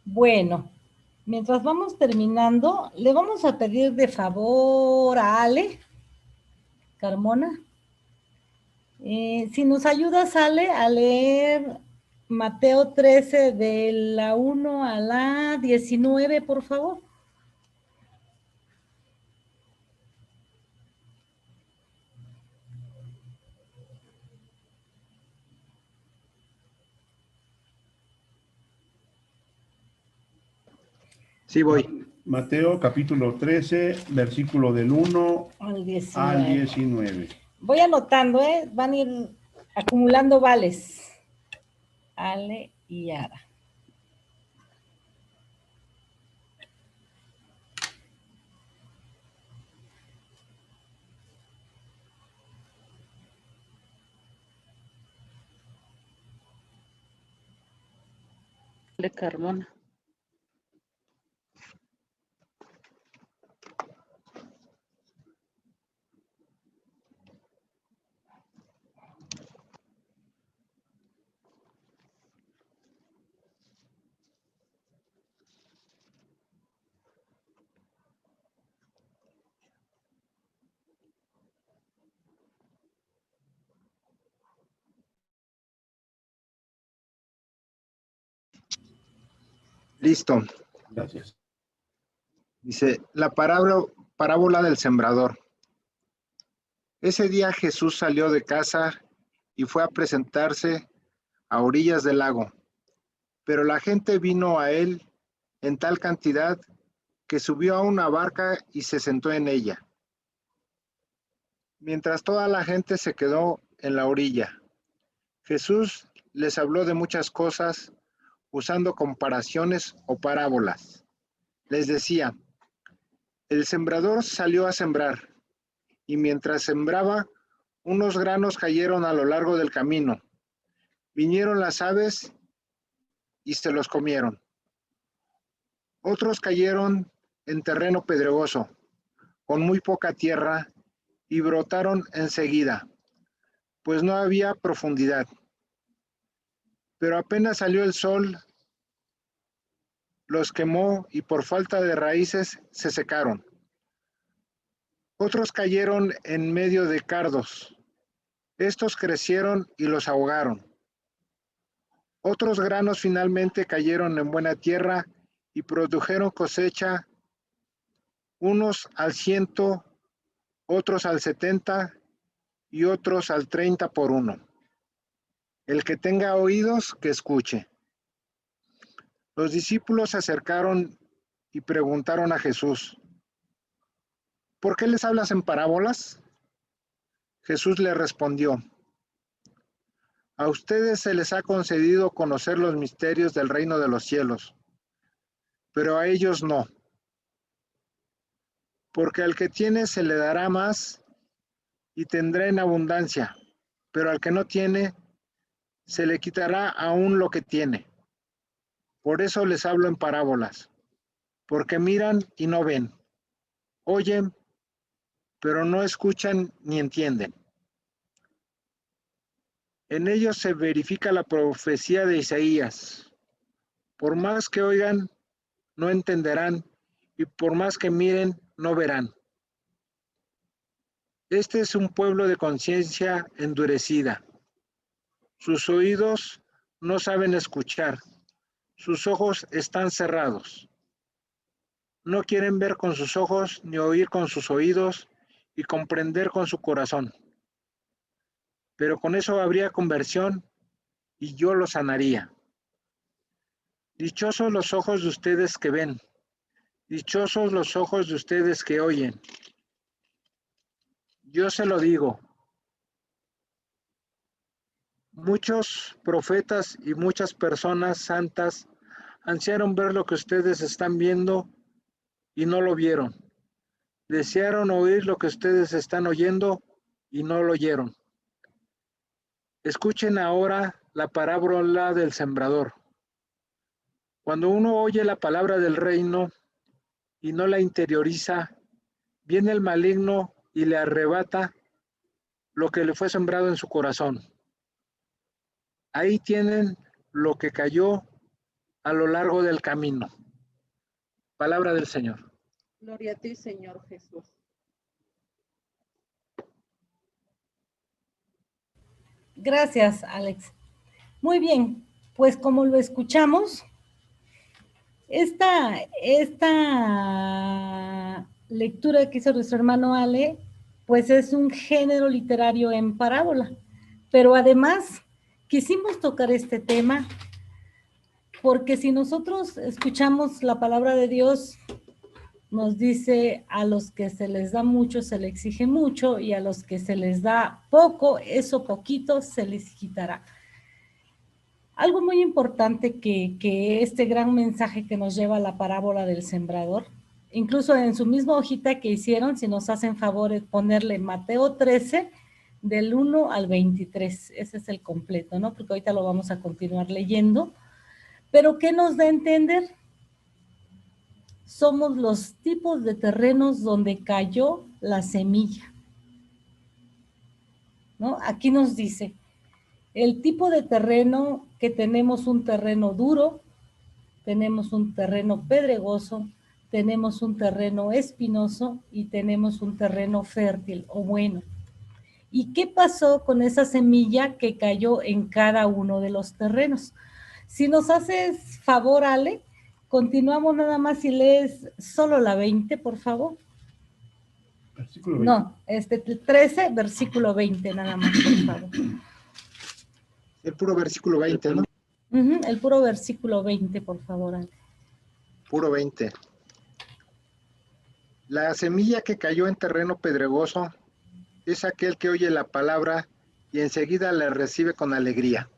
Bueno, mientras vamos terminando, le vamos a pedir de favor a Ale Carmona. Si nos ayudas, Ale, a leer Mateo 13 de la 1 a la 19, por favor. Sí, voy. Mateo capítulo 13, versículo del 1 Al al 19. 19. Voy anotando, ¿eh? Van a ir acumulando vales. Ale y Ara. De Carmona. Listo. Gracias. Dice, la parábola del sembrador. Ese día Jesús salió de casa y fue a presentarse a orillas del lago. Pero la gente vino a él en tal cantidad que subió a una barca y se sentó en ella, mientras toda la gente se quedó en la orilla. Jesús les habló de muchas cosas usando comparaciones o parábolas. Les decía, el sembrador salió a sembrar, y mientras sembraba, unos granos cayeron a lo largo del camino. Vinieron las aves y se los comieron. Otros cayeron en terreno pedregoso, con muy poca tierra, y brotaron enseguida, pues no había profundidad. Pero apenas salió el sol, los quemó y por falta de raíces se secaron. Otros cayeron en medio de cardos. Estos crecieron y los ahogaron. Otros granos finalmente cayeron en buena tierra y produjeron cosecha, unos al 100, otros al 70 y otros al 30 por uno. El que tenga oídos, que escuche. Los discípulos se acercaron y preguntaron a Jesús, ¿por qué les hablas en parábolas? Jesús le respondió, a ustedes se les ha concedido conocer los misterios del reino de los cielos, pero a ellos no. Porque al que tiene se le dará más y tendrá en abundancia, pero al que no tiene, se le quitará aún lo que tiene. Por eso les hablo en parábolas, porque miran y no ven, oyen, pero no escuchan ni entienden. En ellos se verifica la profecía de Isaías. Por más que oigan, no entenderán, y por más que miren, no verán. Este es un pueblo de conciencia endurecida. Sus oídos no saben escuchar, sus ojos están cerrados. No quieren ver con sus ojos, ni oír con sus oídos, y comprender con su corazón. Pero con eso habría conversión, y yo los sanaría. Dichosos los ojos de ustedes que ven, dichosos los ojos de ustedes que oyen. Yo se lo digo, muchos profetas y muchas personas santas ansiaron ver lo que ustedes están viendo y no lo vieron. Desearon oír lo que ustedes están oyendo y no lo oyeron. Escuchen ahora la parábola del sembrador. Cuando uno oye la palabra del reino y no la interioriza, viene el maligno y le arrebata lo que le fue sembrado en su corazón. Ahí tienen lo que cayó a lo largo del camino. Palabra del Señor. Gloria a ti, Señor Jesús. Gracias, Alex. Muy bien, pues como lo escuchamos, esta lectura que hizo nuestro hermano Ale, pues es un género literario en parábola, pero además quisimos tocar este tema porque si nosotros escuchamos la palabra de Dios, nos dice a los que se les da mucho se les exige mucho y a los que se les da poco, eso poquito se les quitará. Algo muy importante que este gran mensaje que nos lleva la parábola del sembrador, incluso en su misma hojita que hicieron, si nos hacen favor de ponerle Mateo 13, del 1 al 23, ese es el completo, ¿no? Porque ahorita lo vamos a continuar leyendo. Pero ¿qué nos da a entender? Somos los tipos de terrenos donde cayó la semilla, ¿no? Aquí nos dice, el tipo de terreno que tenemos, un terreno duro, tenemos un terreno pedregoso, tenemos un terreno espinoso y tenemos un terreno fértil o bueno. ¿Y qué pasó con esa semilla que cayó en cada uno de los terrenos? Si nos haces favor, Ale, continuamos nada más y lees solo la 20, por favor. Versículo 20. No, 13, versículo 20, nada más, por favor. El puro versículo 20, ¿no? El puro versículo 20, por favor, Ale. Puro 20. La semilla que cayó en terreno pedregoso es aquel que oye la palabra y enseguida la recibe con alegría.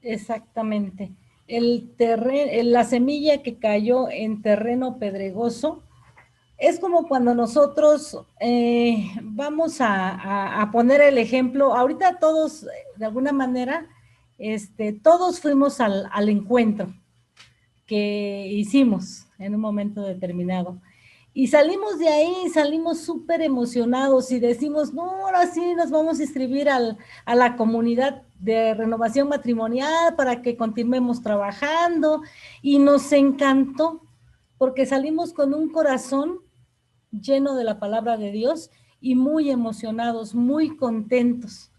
Exactamente. La semilla que cayó en terreno pedregoso es como cuando nosotros vamos a poner el ejemplo. Ahorita todos, de alguna manera, todos fuimos al encuentro que hicimos en un momento determinado. Y salimos de ahí, salimos súper emocionados y decimos, no, ahora sí nos vamos a inscribir a la comunidad de renovación matrimonial para que continuemos trabajando. Y nos encantó, porque salimos con un corazón lleno de la palabra de Dios y muy emocionados, muy contentos.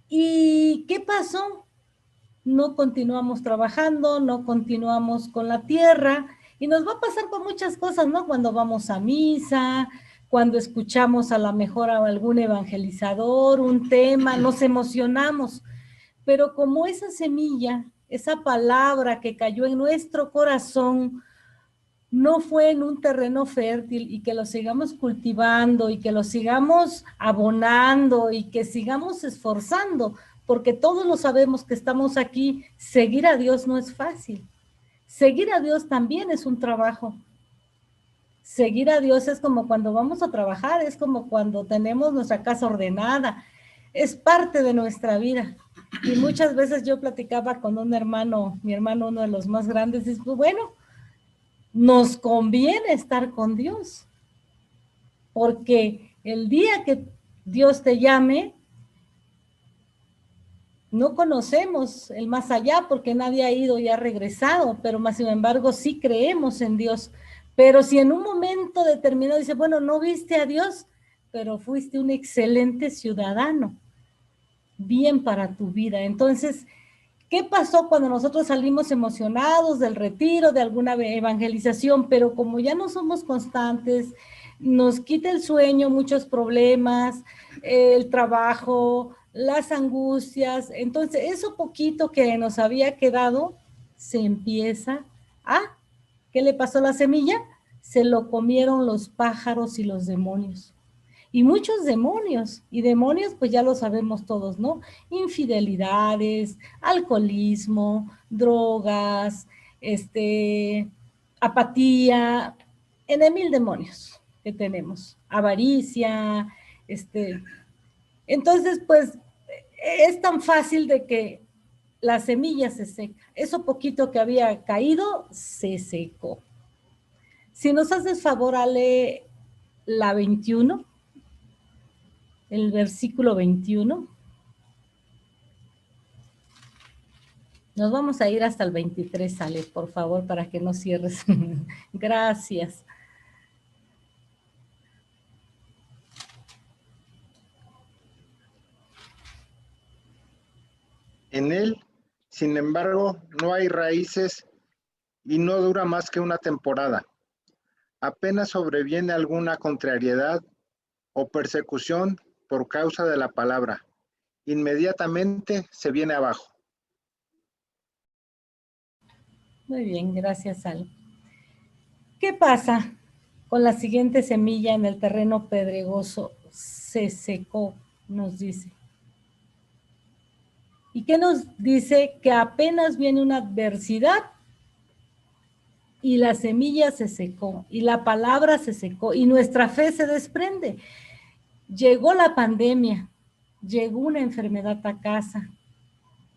¿Y qué pasó? No continuamos trabajando, no continuamos con la tierra, y nos va a pasar con muchas cosas, ¿no? Cuando vamos a misa, cuando escuchamos a lo mejor a algún evangelizador, un tema, nos emocionamos, pero como esa semilla, esa palabra que cayó en nuestro corazón, no fue en un terreno fértil y que lo sigamos cultivando y que lo sigamos abonando y que sigamos esforzando, porque todos lo sabemos que estamos aquí, seguir a Dios no es fácil. Seguir a Dios también es un trabajo. Seguir a Dios es como cuando vamos a trabajar, es como cuando tenemos nuestra casa ordenada, es parte de nuestra vida. Y muchas veces yo platicaba con un hermano, mi hermano, uno de los más grandes, y pues bueno, nos conviene estar con Dios, porque el día que Dios te llame, no conocemos el más allá porque nadie ha ido y ha regresado, pero más sin embargo sí creemos en Dios. Pero si en un momento determinado dice, bueno, no viste a Dios, pero fuiste un excelente ciudadano, bien para tu vida. Entonces, ¿qué pasó cuando nosotros salimos emocionados del retiro, de alguna evangelización? Pero como ya no somos constantes, nos quita el sueño, muchos problemas, el trabajo, las angustias. Entonces, eso poquito que nos había quedado se empieza a... ¿Qué le pasó a la semilla? Se lo comieron los pájaros y los demonios. Y muchos demonios, y demonios pues ya lo sabemos todos, ¿no? Infidelidades, alcoholismo, drogas, apatía, en mil demonios que tenemos, avaricia, entonces pues es tan fácil de que la semilla se seca, eso poquito que había caído se secó. Si nos haces favor, Ale, la 21, el versículo 21. Nos vamos a ir hasta el 23, Ale, por favor, para que no cierres. Gracias. En él, sin embargo, no hay raíces y no dura más que una temporada. Apenas sobreviene alguna contrariedad o persecución por causa de la palabra. Inmediatamente se viene abajo. Muy bien, gracias, Ale. ¿Qué pasa con la siguiente semilla en el terreno pedregoso? Se secó, nos dice. ¿Y qué nos dice? Que apenas viene una adversidad y la semilla se secó, y la palabra se secó, y nuestra fe se desprende. Llegó la pandemia, llegó una enfermedad a casa,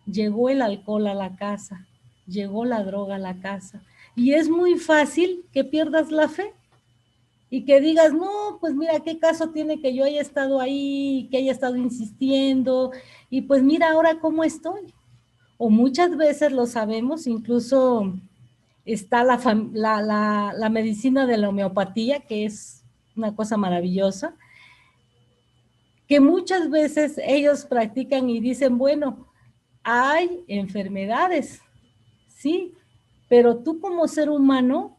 llegó el alcohol a la casa, llegó la droga a la casa, y es muy fácil que pierdas la fe, y que digas, no, pues mira, ¿qué caso tiene que yo haya estado ahí, que haya estado insistiendo, y pues mira ahora cómo estoy? O muchas veces lo sabemos, incluso está la medicina de la homeopatía, que es una cosa maravillosa, que muchas veces ellos practican y dicen, bueno, hay enfermedades, sí, pero tú como ser humano,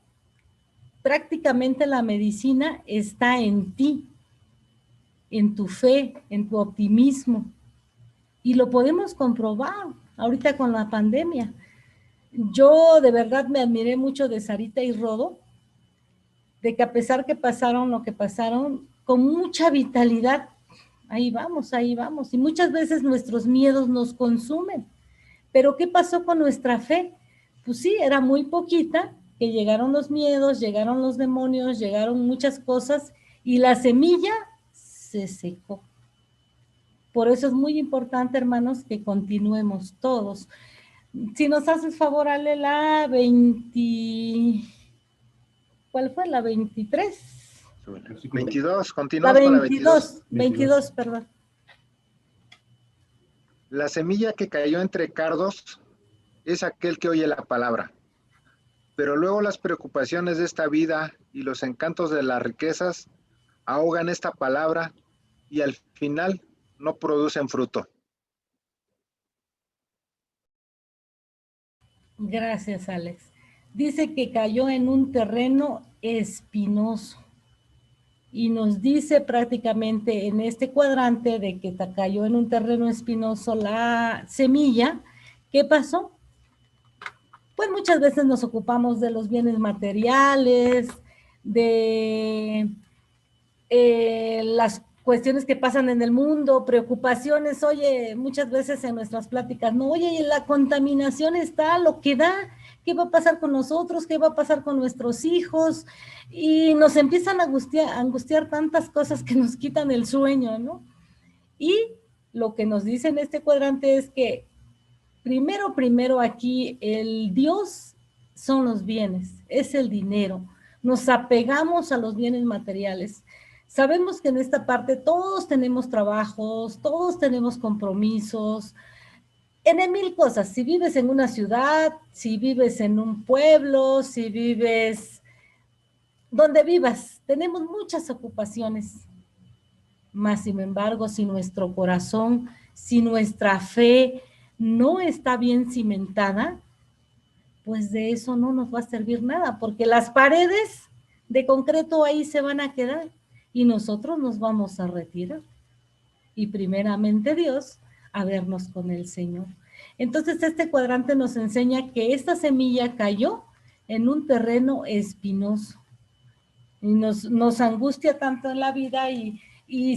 prácticamente la medicina está en ti, en tu fe, en tu optimismo, y lo podemos comprobar ahorita con la pandemia. Yo de verdad me admiré mucho de Sarita y Rodo, de que a pesar que pasaron lo que pasaron, con mucha vitalidad, ahí vamos, y muchas veces nuestros miedos nos consumen. Pero ¿qué pasó con nuestra fe? Pues sí, era muy poquita, que llegaron los miedos, llegaron los demonios, llegaron muchas cosas, y la semilla se secó. Por eso es muy importante, hermanos, que continuemos todos. Si nos haces favor, Ale, la 20... ¿Cuál fue? La 23. 22, La continuamos con la 22. 22, perdón. La semilla que cayó entre cardos es aquel que oye la palabra. Pero luego las preocupaciones de esta vida y los encantos de las riquezas ahogan esta palabra y al final no producen fruto. Gracias, Alex. Dice que cayó en un terreno espinoso. Y nos dice prácticamente en este cuadrante de que cayó en un terreno espinoso la semilla. ¿Qué pasó? Pues muchas veces nos ocupamos de los bienes materiales, de las cuestiones que pasan en el mundo, preocupaciones, oye, muchas veces en nuestras pláticas, no, oye, la contaminación está lo que da, ¿qué va a pasar con nosotros? ¿Qué va a pasar con nuestros hijos? Y nos empiezan a angustiar tantas cosas que nos quitan el sueño, ¿no? Y lo que nos dice en este cuadrante es que primero aquí el Dios son los bienes, es el dinero. Nos apegamos a los bienes materiales. Sabemos que en esta parte todos tenemos trabajos, todos tenemos compromisos, en mil cosas. Si vives en una ciudad, si vives en un pueblo, si vives donde vivas, tenemos muchas ocupaciones. Mas, sin embargo, si nuestro corazón, si nuestra fe no está bien cimentada, pues de eso no nos va a servir nada, porque las paredes de concreto ahí se van a quedar y nosotros nos vamos a retirar. Y primeramente Dios a vernos con el Señor. Entonces, este cuadrante nos enseña que esta semilla cayó en un terreno espinoso y nos angustia tanto en la vida y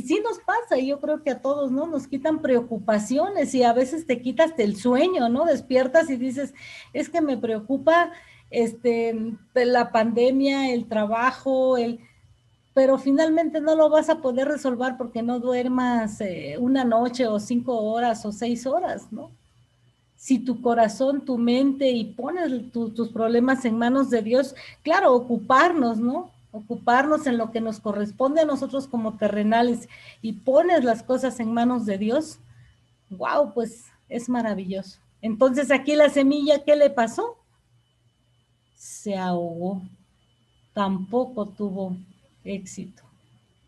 sí nos pasa, y yo creo que a todos, ¿no? Nos quitan preocupaciones y a veces te quitas el sueño, ¿no? Despiertas y dices, es que me preocupa la pandemia, el trabajo, pero finalmente no lo vas a poder resolver porque no duermas una noche o 5 horas o 6 horas, ¿no? Si tu corazón, tu mente y pones tus problemas en manos de Dios, claro, ocuparnos, ¿no? Ocuparnos en lo que nos corresponde a nosotros como terrenales y pones las cosas en manos de Dios, wow, pues es maravilloso. Entonces aquí la semilla, ¿qué le pasó? Se ahogó, tampoco tuvo éxito.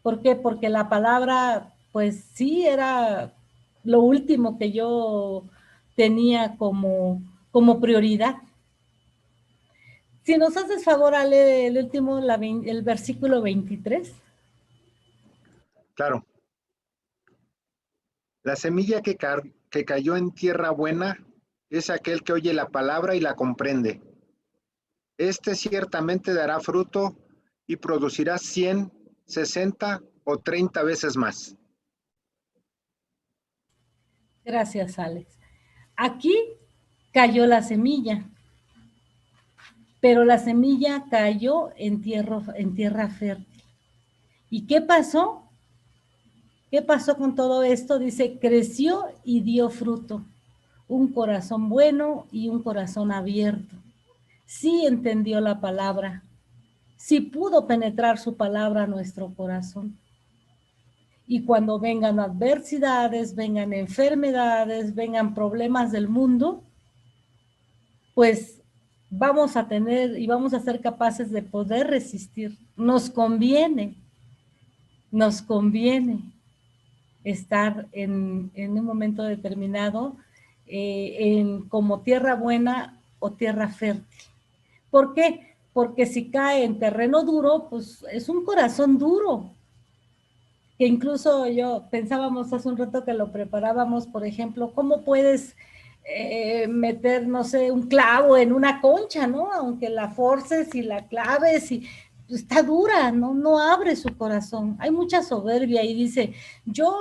¿Por qué? Porque la palabra, pues sí, era lo último que yo tenía como prioridad. Si nos haces favor, Ale, el último, el versículo 23. Claro. La semilla que cayó en tierra buena es aquel que oye la palabra y la comprende. Este ciertamente dará fruto y producirá 100, 60 o 30 veces más. Gracias, Alex. Aquí cayó la semilla, pero la semilla cayó en tierra fértil. ¿Y qué pasó? ¿Qué pasó con todo esto? Dice, creció y dio fruto. Un corazón bueno y un corazón abierto. Sí entendió la palabra, sí pudo penetrar su palabra a nuestro corazón. Y cuando vengan adversidades, vengan enfermedades, vengan problemas del mundo, pues vamos a tener y vamos a ser capaces de poder resistir. Nos conviene estar en un momento determinado como tierra buena o tierra fértil. ¿Por qué? Porque si cae en terreno duro, pues es un corazón duro. Que incluso pensábamos hace un rato que lo preparábamos, por ejemplo, ¿cómo puedes meter, no sé, un clavo en una concha, ¿no? Aunque la forces y la claves y está dura, ¿no? No abre su corazón. Hay mucha soberbia y dice, yo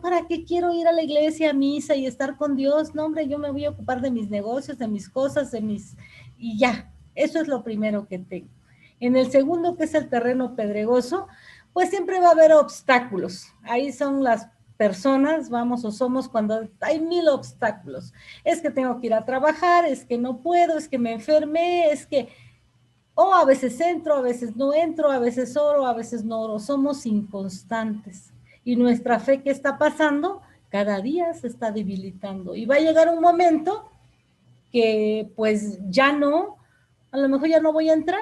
para qué quiero ir a la iglesia, a misa y estar con Dios. No, hombre, yo me voy a ocupar de mis negocios, de mis cosas, y ya. Eso es lo primero que tengo. En el segundo, que es el terreno pedregoso, pues siempre va a haber obstáculos. Ahí son las personas, vamos, o somos cuando hay 1000 obstáculos. Es que tengo que ir a trabajar, es que no puedo, es que me enfermé, es que, a veces entro, a veces no entro, a veces oro, a veces no oro. Somos inconstantes. Y nuestra fe, ¿qué está pasando? Cada día se está debilitando. Y va a llegar un momento que pues ya no, a lo mejor ya no voy a entrar.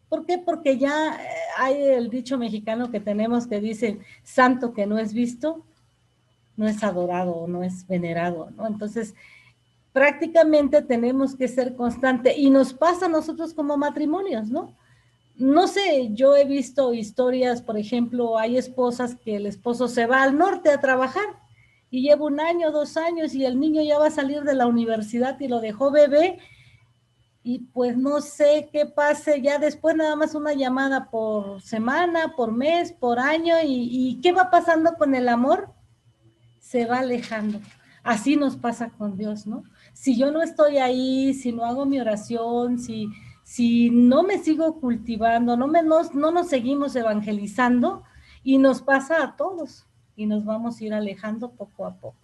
¿Por qué? Porque ya hay el dicho mexicano que tenemos que dice, santo que no es visto, no es adorado, no es venerado, ¿no? Entonces, prácticamente tenemos que ser constante y nos pasa a nosotros como matrimonios, ¿no? No sé, yo he visto historias, por ejemplo, hay esposas que el esposo se va al norte a trabajar y lleva 1 año, 2 años y el niño ya va a salir de la universidad y lo dejó bebé. Y pues no sé qué pase, ya después nada más una llamada por semana, por mes, por año, y ¿qué va pasando con el amor? Se va alejando. Así nos pasa con Dios, ¿no? Si yo no estoy ahí, si no hago mi oración, si no me sigo cultivando, no nos seguimos evangelizando, y nos pasa a todos, y nos vamos a ir alejando poco a poco.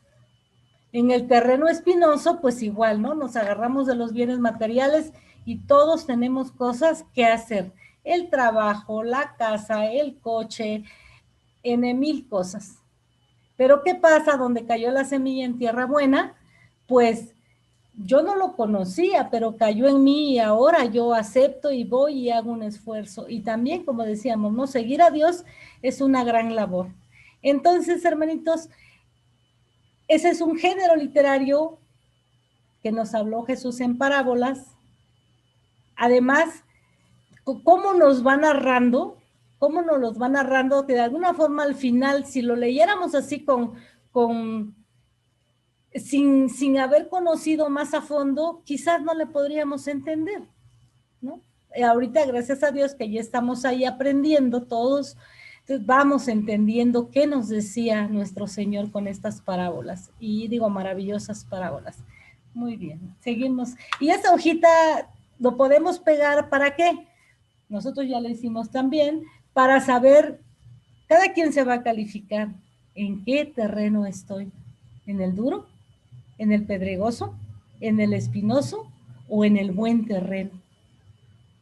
En el terreno espinoso, pues igual, ¿no? Nos agarramos de los bienes materiales y todos tenemos cosas que hacer. El trabajo, la casa, el coche, en 1000 cosas. Pero ¿qué pasa donde cayó la semilla en tierra buena? Pues yo no lo conocía, pero cayó en mí y ahora yo acepto y voy y hago un esfuerzo. Y también, como decíamos, ¿no? Seguir a Dios es una gran labor. Entonces, hermanitos, ese es un género literario que nos habló Jesús en parábolas. Además, cómo nos va narrando, que de alguna forma al final, si lo leyéramos así con sin haber conocido más a fondo, quizás no le podríamos entender, ¿no? Ahorita, gracias a Dios, que ya estamos ahí aprendiendo todos, entonces vamos entendiendo qué nos decía nuestro Señor con estas parábolas, y digo, maravillosas parábolas. Muy bien, seguimos. Y esa hojita lo podemos pegar, ¿para qué? Nosotros ya lo hicimos también, para saber, cada quien se va a calificar en qué terreno estoy, en el duro, en el pedregoso, en el espinoso o en el buen terreno.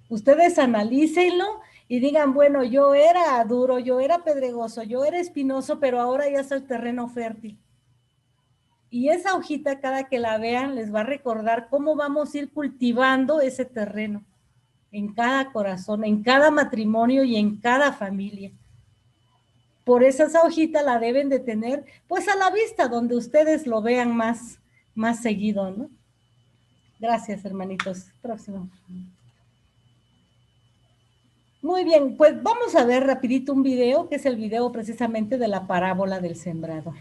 Ustedes analícenlo y digan, bueno, yo era duro, yo era pedregoso, yo era espinoso, pero ahora ya soy terreno fértil. Y esa hojita, cada que la vean, les va a recordar cómo vamos a ir cultivando ese terreno en cada corazón, en cada matrimonio y en cada familia. Por eso esa hojita la deben de tener, pues a la vista, donde ustedes lo vean más seguido, ¿no? Gracias, hermanitos. Próximo. Muy bien, pues vamos a ver rapidito un video, que es el video precisamente de la parábola del sembrador.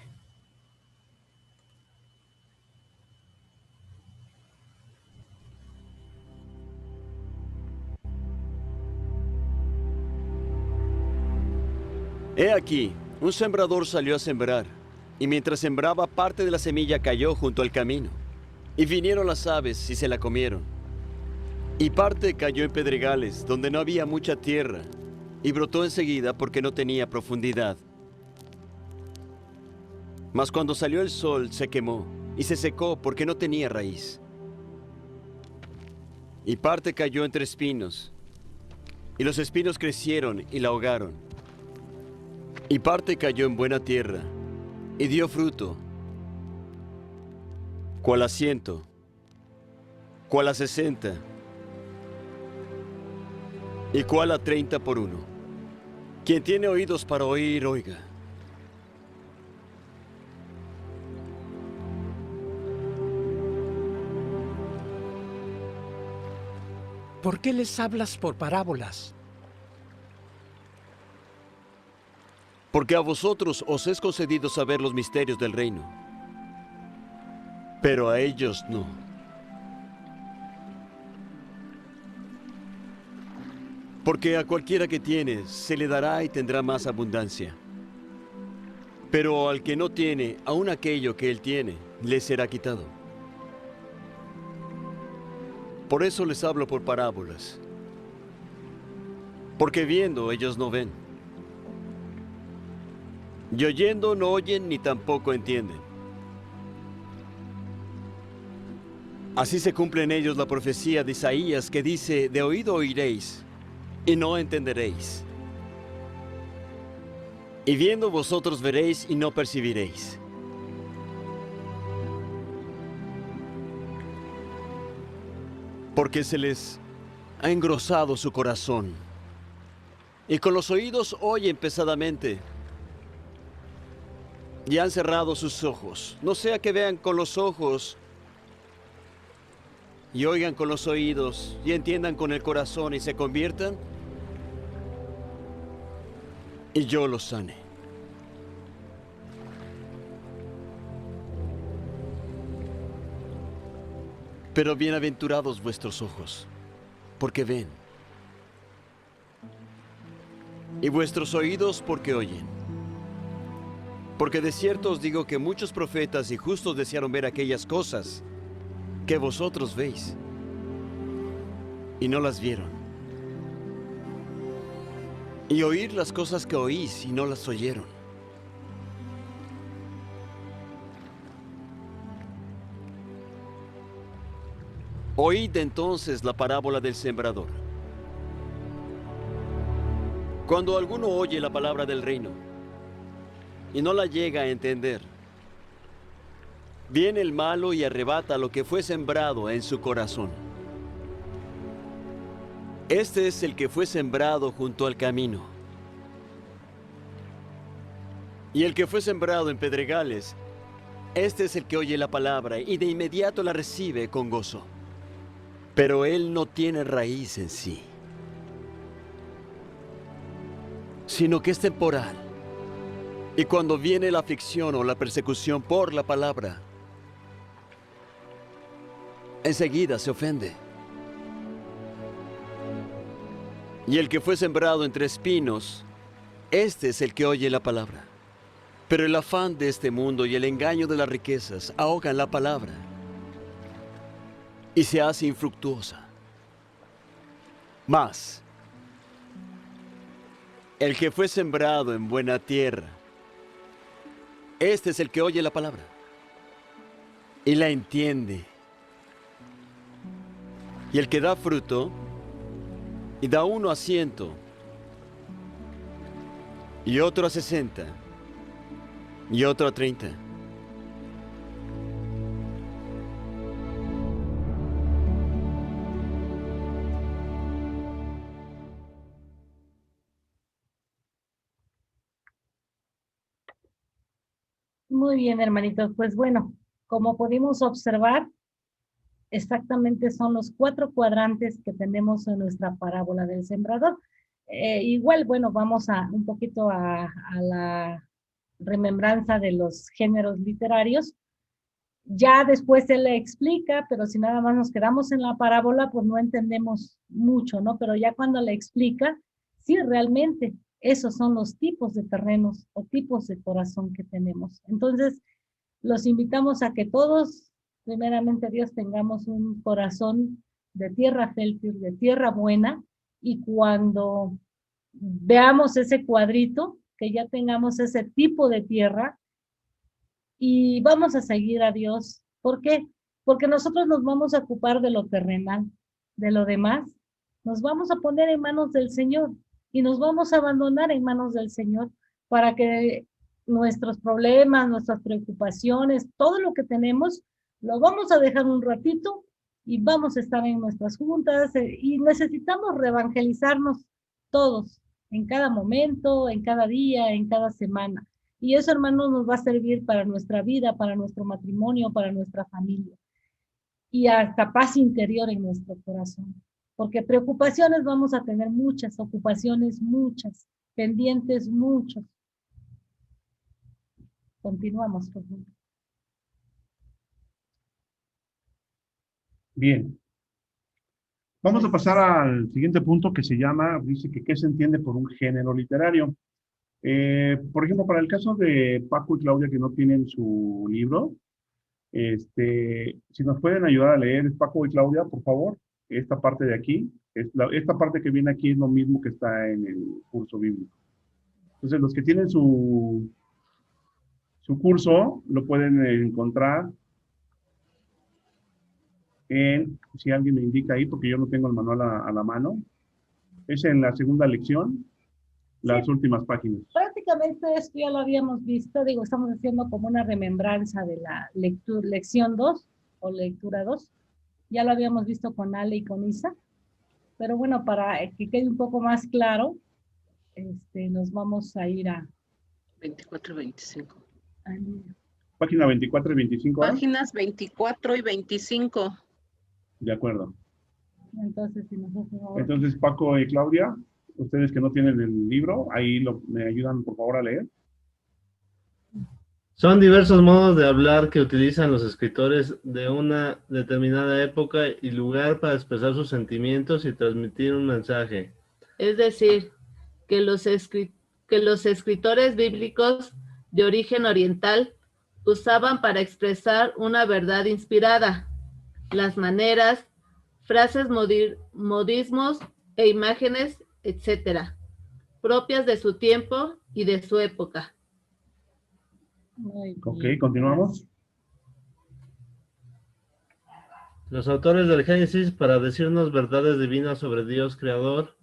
He aquí, un sembrador salió a sembrar, y mientras sembraba, parte de la semilla cayó junto al camino, y vinieron las aves y se la comieron. Y parte cayó en pedregales, donde no había mucha tierra, y brotó enseguida porque no tenía profundidad. Mas cuando salió el sol, se quemó, y se secó porque no tenía raíz. Y parte cayó entre espinos, y los espinos crecieron y la ahogaron. Y parte cayó en buena tierra, y dio fruto, cual a 100, cual a 60, y cual a 30 por uno. Quien tiene oídos para oír, oiga. ¿Por qué les hablas por parábolas? Porque a vosotros os es concedido saber los misterios del reino, pero a ellos no. Porque a cualquiera que tiene, se le dará y tendrá más abundancia. Pero al que no tiene, aun aquello que él tiene, le será quitado. Por eso les hablo por parábolas. Porque viendo, ellos no ven. Y oyendo no oyen ni tampoco entienden. Así se cumple en ellos la profecía de Isaías que dice, de oído oiréis y no entenderéis. Y viendo vosotros veréis y no percibiréis. Porque se les ha engrosado su corazón y con los oídos oyen pesadamente. Y han cerrado sus ojos, no sea que vean con los ojos y oigan con los oídos y entiendan con el corazón y se conviertan y yo los sane. Pero bienaventurados vuestros ojos, porque ven, y vuestros oídos porque oyen. Porque de cierto os digo que muchos profetas y justos desearon ver aquellas cosas que vosotros veis, y no las vieron. Y oír las cosas que oís y no las oyeron. Oíd entonces la parábola del sembrador. Cuando alguno oye la palabra del reino y no la llega a entender, viene el malo y arrebata lo que fue sembrado en su corazón. Este es el que fue sembrado junto al camino. Y el que fue sembrado en pedregales, este es el que oye la palabra y de inmediato la recibe con gozo. Pero él no tiene raíz en sí, sino que es temporal. Y cuando viene la aflicción o la persecución por la palabra, enseguida se ofende. Y el que fue sembrado entre espinos, este es el que oye la palabra. Pero el afán de este mundo y el engaño de las riquezas ahogan la palabra y se hace infructuosa. Mas, el que fue sembrado en buena tierra, este es el que oye la palabra y la entiende. Y el que da fruto, y da uno a 100, y otro a 60, y otro a 30. Muy bien, hermanitos. Pues bueno, como pudimos observar, exactamente son los 4 cuadrantes que tenemos en nuestra parábola del sembrador. Igual, bueno, vamos a un poquito a la remembranza de los géneros literarios. Ya después él le explica, pero si nada más nos quedamos en la parábola, pues no entendemos mucho, ¿no? Pero ya cuando le explica, sí, realmente esos son los tipos de terrenos o tipos de corazón que tenemos. Entonces, los invitamos a que todos, primeramente Dios, tengamos un corazón de tierra fértil, de tierra buena, y cuando veamos ese cuadrito, que ya tengamos ese tipo de tierra, y vamos a seguir a Dios. ¿Por qué? Porque nosotros nos vamos a ocupar de lo terrenal, de lo demás, nos vamos a poner en manos del Señor, y nos vamos a abandonar en manos del Señor, para que nuestros problemas, nuestras preocupaciones, todo lo que tenemos, lo vamos a dejar un ratito y vamos a estar en nuestras juntas, y necesitamos reevangelizarnos todos, en cada momento, en cada día, en cada semana. Y eso, hermanos, nos va a servir para nuestra vida, para nuestro matrimonio, para nuestra familia. Y hasta paz interior en nuestro corazón. Porque preocupaciones vamos a tener muchas, ocupaciones muchas, pendientes muchos. Continuamos, por favor. Bien. Vamos a pasar al siguiente punto que se llama, dice que qué se entiende por un género literario. Por ejemplo, para el caso de Paco y Claudia que no tienen su libro, si nos pueden ayudar a leer, Paco y Claudia, por favor, esta parte de aquí, esta parte que viene aquí es lo mismo que está en el curso bíblico. Entonces, los que tienen su curso lo pueden encontrar si alguien me indica ahí, porque yo no tengo el manual a la mano, es en la segunda lección, las últimas páginas. Prácticamente esto ya lo habíamos visto, digo, estamos haciendo como una remembranza de la lección 2 o lectura 2, ya lo habíamos visto con Ale y con Isa, pero bueno, para que quede un poco más claro, nos vamos a ir a 24 y 25. Página 24 y 25. Páginas 24 y 25. De acuerdo. Entonces, si nosotros... Entonces, Paco y Claudia, ustedes que no tienen el libro, ahí me ayudan por favor a leer. Son diversos modos de hablar que utilizan los escritores de una determinada época y lugar para expresar sus sentimientos y transmitir un mensaje. Es decir, que los escritores bíblicos de origen oriental usaban para expresar una verdad inspirada, las maneras, frases, modismos e imágenes, etcétera, propias de su tiempo y de su época. Ok, continuamos. Los autores del Génesis, para decirnos verdades divinas sobre Dios creador,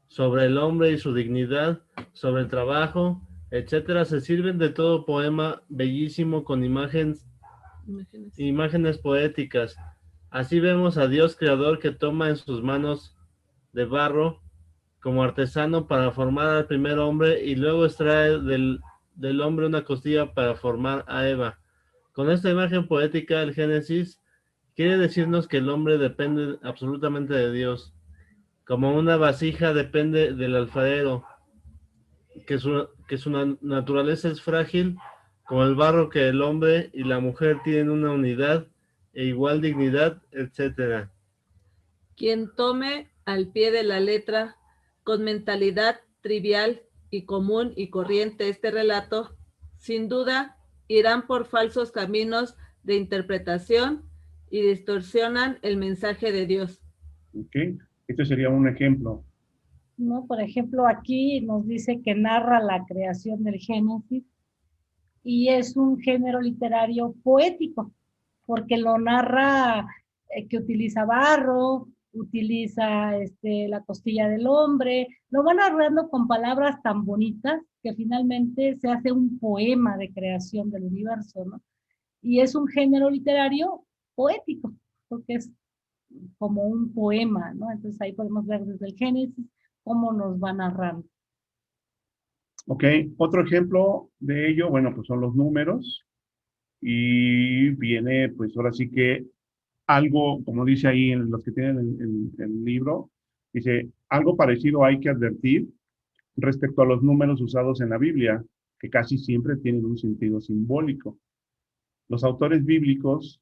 sobre el hombre y su dignidad, sobre el trabajo, etcétera, se sirven de todo poema bellísimo con imágenes poéticas. Así vemos a Dios creador que toma en sus manos de barro como artesano para formar al primer hombre y luego extrae del hombre una costilla para formar a Eva. Con esta imagen poética, el Génesis quiere decirnos que el hombre depende absolutamente de Dios. Como una vasija depende del alfarero, que su naturaleza es frágil, como el barro, que el hombre y la mujer tienen una unidad e igual dignidad, etc. Quien tome al pie de la letra, con mentalidad trivial y común y corriente este relato, sin duda irán por falsos caminos de interpretación y distorsionan el mensaje de Dios. ¿Ok? Este sería un ejemplo. ¿No? Por ejemplo, aquí nos dice que narra la creación del Génesis y es un género literario poético, porque lo narra que utiliza barro, utiliza la costilla del hombre, lo va narrando con palabras tan bonitas que finalmente se hace un poema de creación del universo, ¿no? Y es un género literario poético, porque es como un poema, ¿no? Entonces ahí podemos ver desde el Génesis cómo nos va narrando. Ok, otro ejemplo de ello, bueno, pues son los números. Y viene, pues ahora sí que algo, como dice ahí en los que tienen el libro, dice, algo parecido hay que advertir respecto a los números usados en la Biblia, que casi siempre tienen un sentido simbólico. Los autores bíblicos,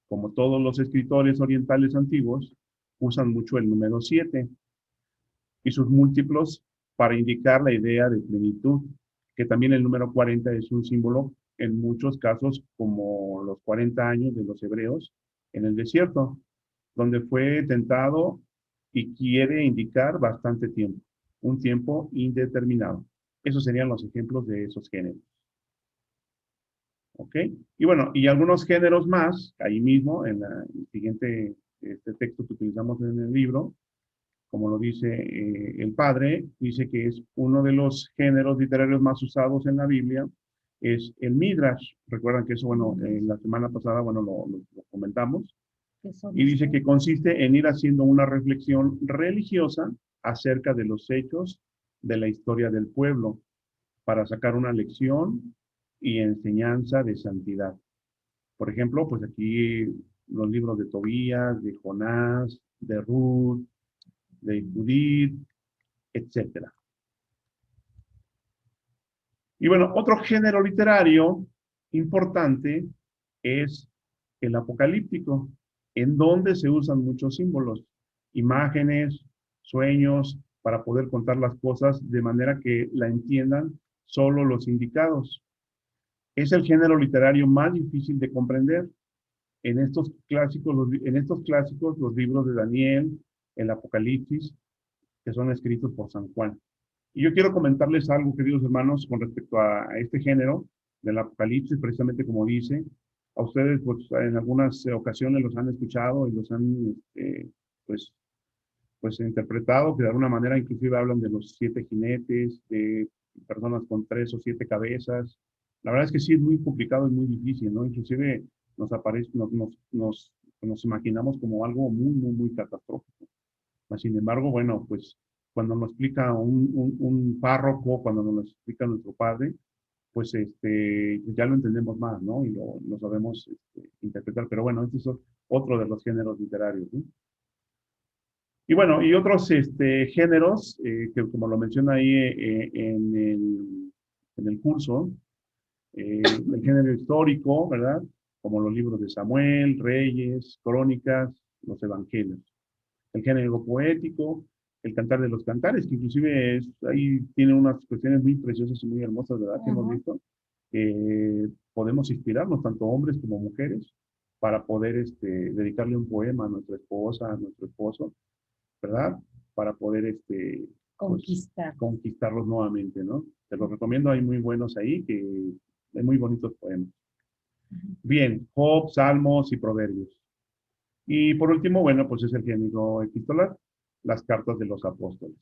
como todos los escritores orientales antiguos, usan mucho el número 7 y sus múltiplos para indicar la idea de plenitud, que también el número 40 es un símbolo en muchos casos, como los 40 años de los hebreos en el desierto, donde fue tentado y quiere indicar bastante tiempo, un tiempo indeterminado. Esos serían los ejemplos de esos géneros. ¿Ok? Y bueno, y algunos géneros más, ahí mismo, en el siguiente texto que utilizamos en el libro, como lo dice el padre, dice que es uno de los géneros literarios más usados en la Biblia, es el Midrash. Recuerdan que eso, bueno, la semana pasada, bueno, lo comentamos. Y dice que consiste en ir haciendo una reflexión religiosa acerca de los hechos de la historia del pueblo, para sacar una lección y enseñanza de santidad. Por ejemplo, pues aquí los libros de Tobías, de Jonás, de Ruth, de Judith, etc. Y bueno, otro género literario importante es el apocalíptico, en donde se usan muchos símbolos, imágenes, sueños, para poder contar las cosas de manera que la entiendan solo los indicados. Es el género literario más difícil de comprender. En estos clásicos, los libros de Daniel, el Apocalipsis, que son escritos por San Juan. Y yo quiero comentarles algo, queridos hermanos, con respecto a este género del Apocalipsis, precisamente como dice. A ustedes, pues, en algunas ocasiones los han escuchado y los han, pues interpretado, que de alguna manera inclusive hablan de los 7 jinetes, de personas con 3 o 7 cabezas. La verdad es que sí es muy complicado y muy difícil, ¿no? Inclusive nos imaginamos como algo muy, muy, muy catastrófico. Sin embargo, bueno, pues cuando nos explica un párroco, cuando nos lo explica nuestro padre, pues ya lo entendemos más, ¿no? Y lo sabemos interpretar. Pero bueno, este es otro de los géneros literarios, ¿no? Y bueno, y otros géneros, que como lo menciona ahí en el curso, el género histórico, ¿verdad? Como los libros de Samuel, Reyes, Crónicas, los Evangelios. El género poético, el cantar de los cantares, que inclusive ahí tiene unas cuestiones muy preciosas y muy hermosas, ¿verdad? Que hemos visto. Podemos inspirarnos, tanto hombres como mujeres, para poder dedicarle un poema a nuestra esposa, a nuestro esposo, ¿verdad? Para poder conquistarlos nuevamente, ¿no? Te los recomiendo, hay muy buenos ahí, que hay muy bonitos poemas. Bien, Job, Salmos y Proverbios. Y por último, bueno, pues es el género epistolar, las cartas de los apóstoles.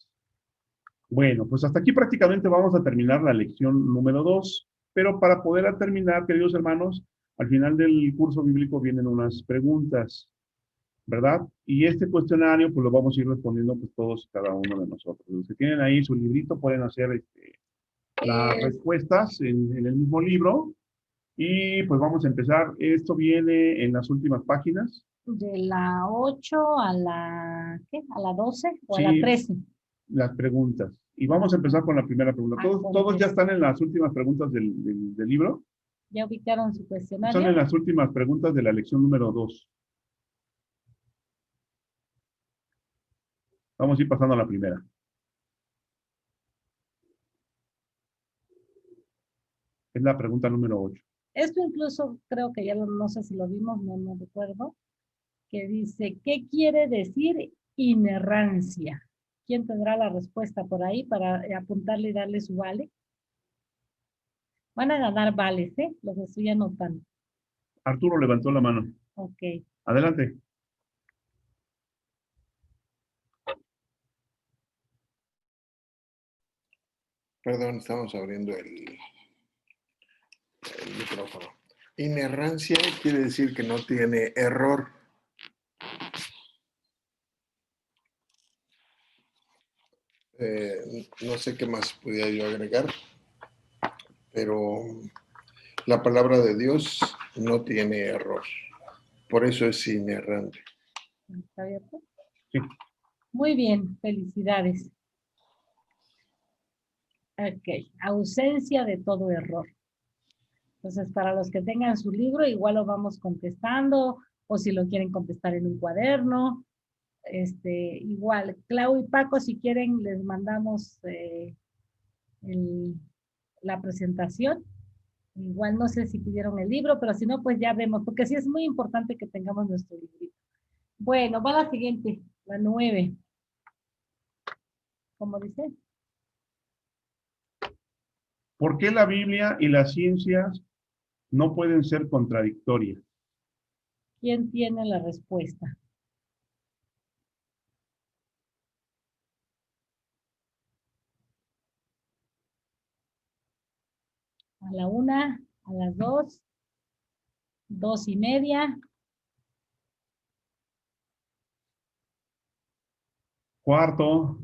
Bueno, pues hasta aquí prácticamente vamos a terminar la lección número 2, pero para poder terminar, queridos hermanos, al final del curso bíblico vienen unas preguntas, ¿verdad? Y este cuestionario, pues lo vamos a ir respondiendo pues todos y cada uno de nosotros. Los que tienen ahí su librito pueden hacer las respuestas en el mismo libro. Y pues vamos a empezar. Esto viene en las últimas páginas. De la 8 a la, ¿qué? ¿A la 12 o Sí, a la 13? Las preguntas. Y vamos a empezar con la primera pregunta. ¿Todos ya están en las últimas preguntas del libro? ¿Ya ubicaron su Son en cuestionario? las últimas preguntas de la lección número 2. Vamos a ir pasando a la primera. Es la pregunta número 8. Esto incluso creo que ya no sé si lo vimos, no recuerdo, que dice, ¿qué quiere decir inerrancia? ¿Quién tendrá la respuesta por ahí para apuntarle y darle su vale? Van a ganar vales, ¿eh? Los estoy anotando. Arturo levantó la mano. Ok. Adelante. Perdón, estamos abriendo el micrófono. Inerrancia quiere decir que no tiene error. No sé qué más podría yo agregar, pero la palabra de Dios no tiene error. Por eso es inerrante. ¿Está abierto? Sí. Muy bien, felicidades. Ok, ausencia de todo error. Entonces, para los que tengan su libro, igual lo vamos contestando, o si lo quieren contestar en un cuaderno. Igual, Clau y Paco, si quieren, les mandamos la presentación. Igual no sé si pidieron el libro, pero si no, pues ya vemos, porque sí es muy importante que tengamos nuestro librito. Bueno, va la siguiente, la 9. ¿Cómo dice? ¿Por qué la Biblia y las ciencias no pueden ser contradictorias? ¿Quién tiene la respuesta? A la 1, a las 2, 2:30. Cuarto.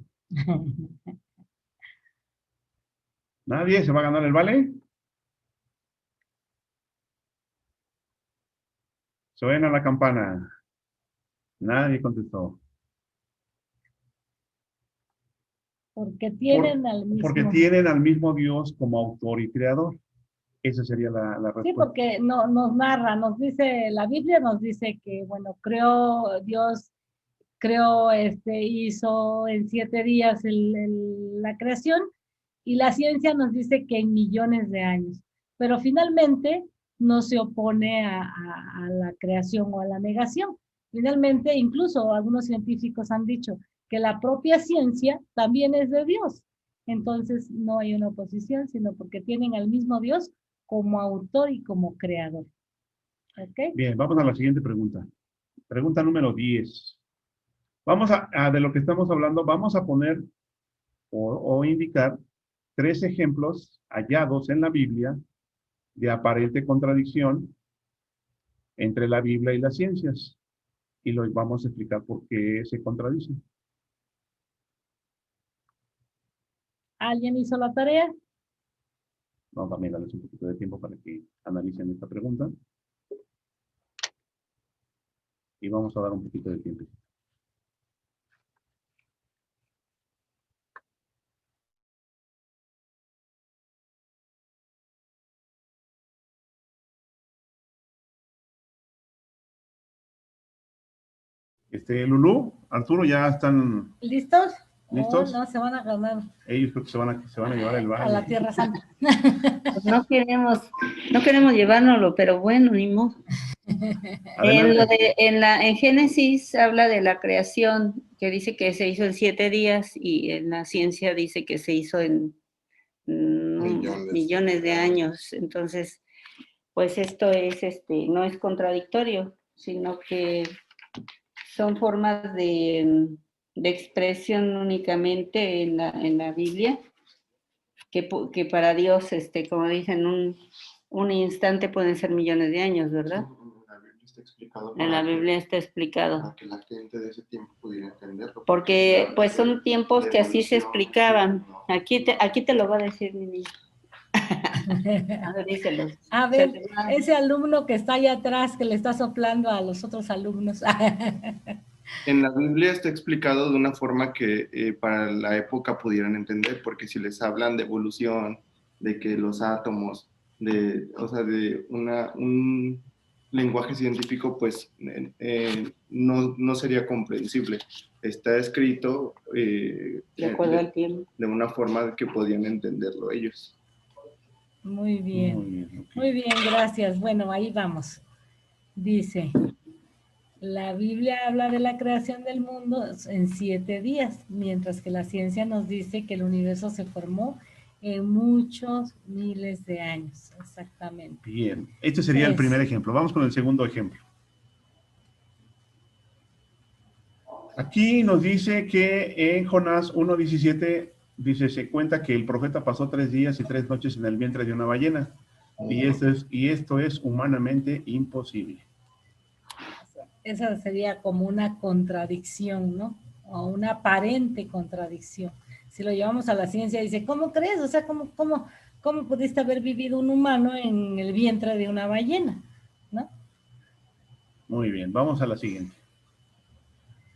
¿Nadie se va a ganar el vale? Suena la campana. Nadie contestó. Porque tienen Porque tienen al mismo Dios como autor y creador. Esa sería la respuesta. Sí, porque nos narra, nos dice, la Biblia nos dice que, bueno, Dios creó, hizo en 7 días la creación, y la ciencia nos dice que en millones de años. Pero finalmente no se opone a la creación o a la negación. Finalmente, incluso algunos científicos han dicho que la propia ciencia también es de Dios. Entonces no hay una oposición, sino porque tienen al mismo Dios como autor y como creador. ¿Ok? Bien, vamos a la siguiente pregunta. Pregunta número 10. Vamos de lo que estamos hablando, vamos a poner o indicar 3 ejemplos hallados en la Biblia de aparente contradicción entre la Biblia y las ciencias. Y los vamos a explicar por qué se contradicen. ¿Alguien hizo la tarea? Vamos a darles un poquito de tiempo para que analicen esta pregunta. Y vamos a dar un poquito de tiempo. Lulú, Arturo, ¿ya están ¿Listos? listos? Oh, no, se van a ganar. Ellos creo que se van a llevar el A vale. la Tierra Santa. Pues no queremos llevárnoslo, pero bueno, ni modo. En Génesis habla de la creación, que dice que se hizo en 7 días, y en la ciencia dice que se hizo en millones de años. Entonces, pues esto es, no es contradictorio, sino que son formas de expresión únicamente en la Biblia, que para Dios, como dicen, un instante pueden ser millones de años, ¿verdad? En la Biblia está explicado. Para que la gente de ese tiempo pudiera entenderlo. Porque pues son tiempos que así se explicaban. Aquí te lo va a decir mi niña. A ver, díselo. A ver, ese alumno que está allá atrás, que le está soplando a los otros alumnos. En la Biblia está explicado de una forma que para la época pudieran entender, porque si les hablan de evolución, de que los átomos o sea, de un lenguaje científico, pues no sería comprensible. Está escrito de acuerdo al tiempo, de una forma que podían entenderlo ellos. Muy bien. Muy bien, ok. Muy bien, gracias. Bueno, ahí vamos. Dice, la Biblia habla de la creación del mundo en 7 días, mientras que la ciencia nos dice que el universo se formó en muchos miles de años. Exactamente. Bien, este sería el primer ejemplo. Vamos con el segundo ejemplo. Aquí nos dice que en Jonás 1:17 dice, se cuenta que el profeta pasó 3 días y 3 noches en el vientre de una ballena. Y esto es humanamente imposible. Esa sería como una contradicción, ¿no? O una aparente contradicción. Si lo llevamos a la ciencia, dice, ¿cómo crees? O sea, ¿cómo pudiste haber vivido un humano en el vientre de una ballena? ¿No? Muy bien, vamos a la siguiente.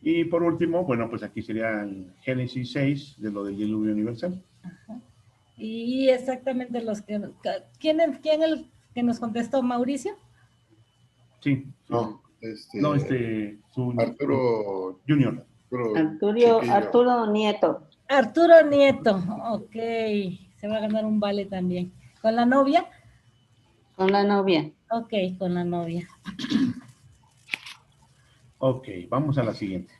Y por último, bueno, pues aquí sería el Génesis 6, de lo del diluvio universal. Ajá. Y exactamente ¿quién el que nos contestó, Mauricio? Sí. No, Arturo Junior. Arturo Nieto. Arturo Nieto, ok. Se va a ganar un vale también. ¿Con la novia? Con la novia. Ok, con la novia. Ok, vamos a la siguiente.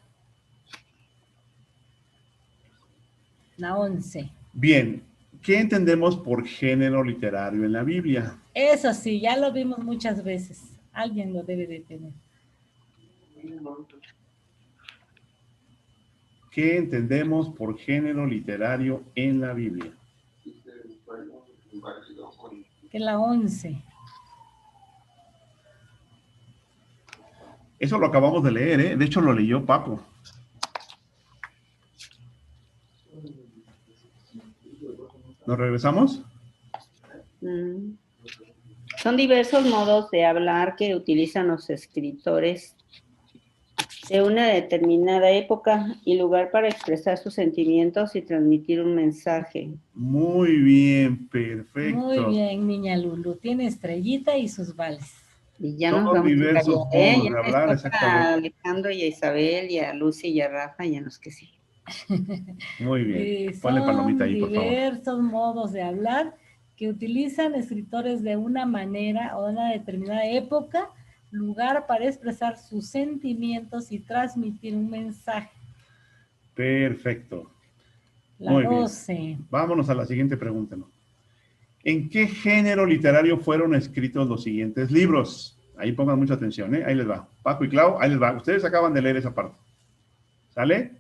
La 11. Bien, ¿qué entendemos por género literario en la Biblia? Eso sí, ya lo vimos muchas veces. Alguien lo debe de tener. ¿Qué entendemos por género literario en la Biblia? Que la 11. Eso lo acabamos de leer, ¿eh? De hecho, lo leyó Paco. ¿Nos regresamos? Son diversos modos de hablar que utilizan los escritores de una determinada época y lugar para expresar sus sentimientos y transmitir un mensaje. Muy bien, perfecto. Muy bien, niña Lulu. Tiene estrellita y sus vales. Y ya Son nos vamos diversos a callar, modos ya de les hablar, toca exactamente. a Alejandro y a Isabel y a Lucy y a Rafa y a los que sí. Muy bien. Son Ponle palomita ahí, por favor. diversos modos de hablar que utilizan escritores de una manera o de una determinada época, lugar para expresar sus sentimientos y transmitir un mensaje. Perfecto. La Muy 12. bien. Vámonos a la siguiente pregunta, ¿no? ¿En qué género literario fueron escritos los siguientes libros? Ahí pongan mucha atención, ¿eh? Ahí les va. Paco y Clau, ahí les va. Ustedes acaban de leer esa parte. ¿Sale?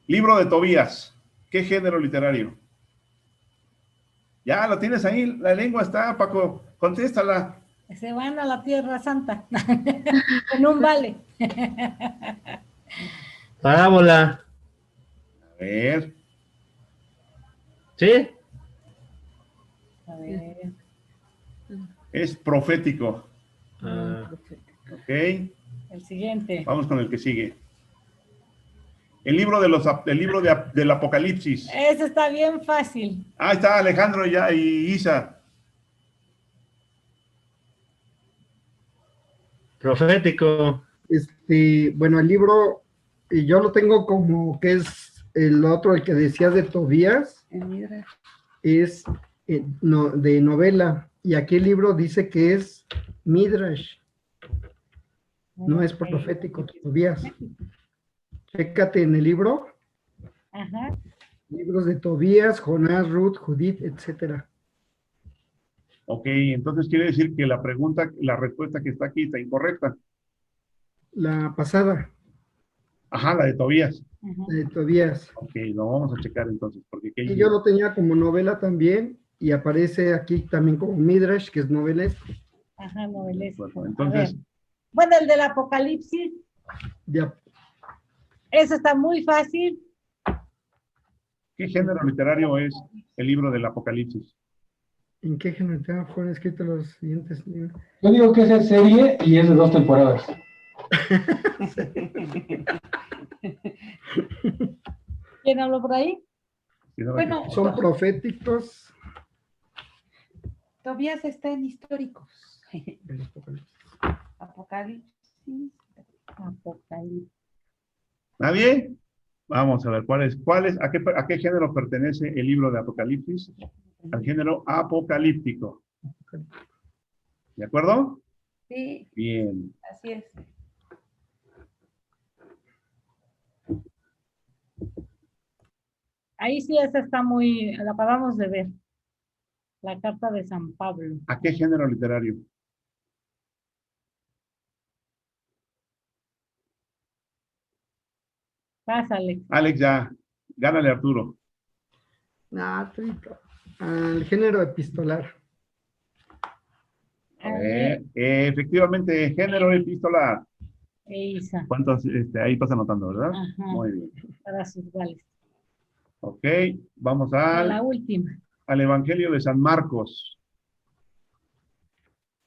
Libro de Tobías. ¿Qué género literario? Ya lo tienes ahí, la lengua está, Paco. Contéstala. Se van a la Tierra Santa con un vale. Parábola. A ver. ¿Sí? A ver. Es profético. Ok. El siguiente. Vamos con el que sigue. El libro del Apocalipsis. Eso está bien fácil. Ahí está Alejandro ya y Isa. Profético. Bueno, el libro, yo lo tengo como que es el otro, el que decías de Tobías, es de novela. Y aquí el libro dice que es Midrash. No es profético, Tobías. Chécate en el libro. Ajá. Libros de Tobías, Jonás, Ruth, Judith, etcétera. Ok, entonces quiere decir que la respuesta que está aquí está incorrecta. La pasada. Ajá, la de Tobías. De Tobías. Ok, lo vamos a checar entonces. Porque y yo lo tenía como novela también, y aparece aquí también como Midrash, que es novelesco. Ajá, novelesco. Bueno, entonces. Bueno, el del Apocalipsis. Ya. Eso está muy fácil. ¿Qué género literario es el libro del Apocalipsis? ¿En qué género literario fueron escritos los siguientes libros? Yo digo que es serie y es de 2 temporadas. ¿Quién habló por ahí? Bueno, son proféticos. Tobías está en históricos. Apocalipsis. Apocalipsis. ¿Nadie? Vamos a ver, a qué género pertenece el libro de Apocalipsis? Al género apocalíptico. ¿De acuerdo? Sí. Bien. Así es. Ahí sí, esa está muy, la acabamos de ver. La carta de San Pablo. ¿A qué género literario? Pásale. Alex, ya. Gánale, Arturo. Ah, rico. Al género epistolar. Efectivamente, género epistolar. Isa. ¿Cuántos? Ahí pasa anotando, ¿verdad? Ajá. Muy bien. Para sus vales. Ok, vamos La última. al Evangelio de San Marcos.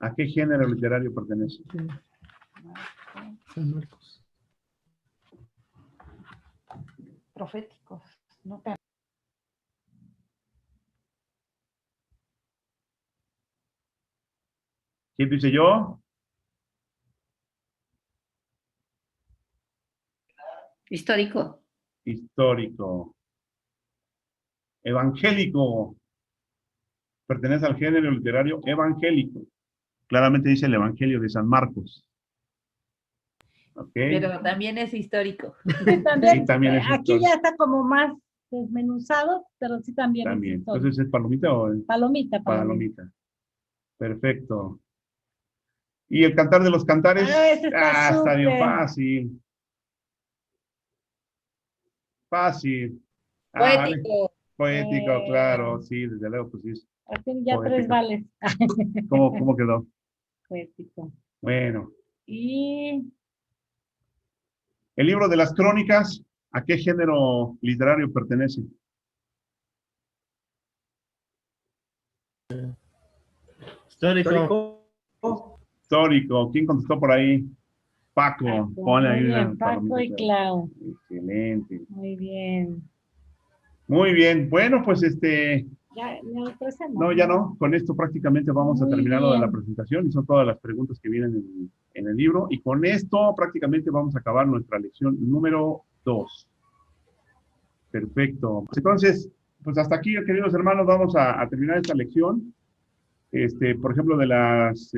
¿A qué género literario pertenece? San Marcos. Proféticos. No te... ¿Quién dice yo? Histórico. Histórico. Evangélico. Pertenece al género literario evangélico. Claramente dice el Evangelio de San Marcos. Ok. Pero también es histórico. Sí, también, Sí, también es aquí histórico. ya está como más desmenuzado, pero sí también. También. Es histórico. Entonces, ¿es palomita o...? Palomita. Palomita. Perfecto. ¿Y el Cantar de los Cantares? Ese está Está bien súper. fácil. Fácil. Poético. Poético, claro. Sí, desde luego, pues sí. Aquí ya Poético. 3 vales. ¿Cómo quedó? Poético. Bueno. Y El libro de las Crónicas, ¿a qué género literario pertenece? Histórico. Histórico. ¿Quién contestó por ahí? Paco. Ponle ahí muy una bien, Paco palomita, y claro. Clau. Excelente. Muy bien. Muy bien. Bueno, pues Ya lo presento. no, ya no. Con esto prácticamente vamos a Muy terminar lo de la bien. presentación y son todas las preguntas que vienen en el libro. Y con esto prácticamente vamos a acabar nuestra lección número 2. Perfecto. Entonces, pues hasta aquí, queridos hermanos, vamos a terminar esta lección. Por ejemplo, de las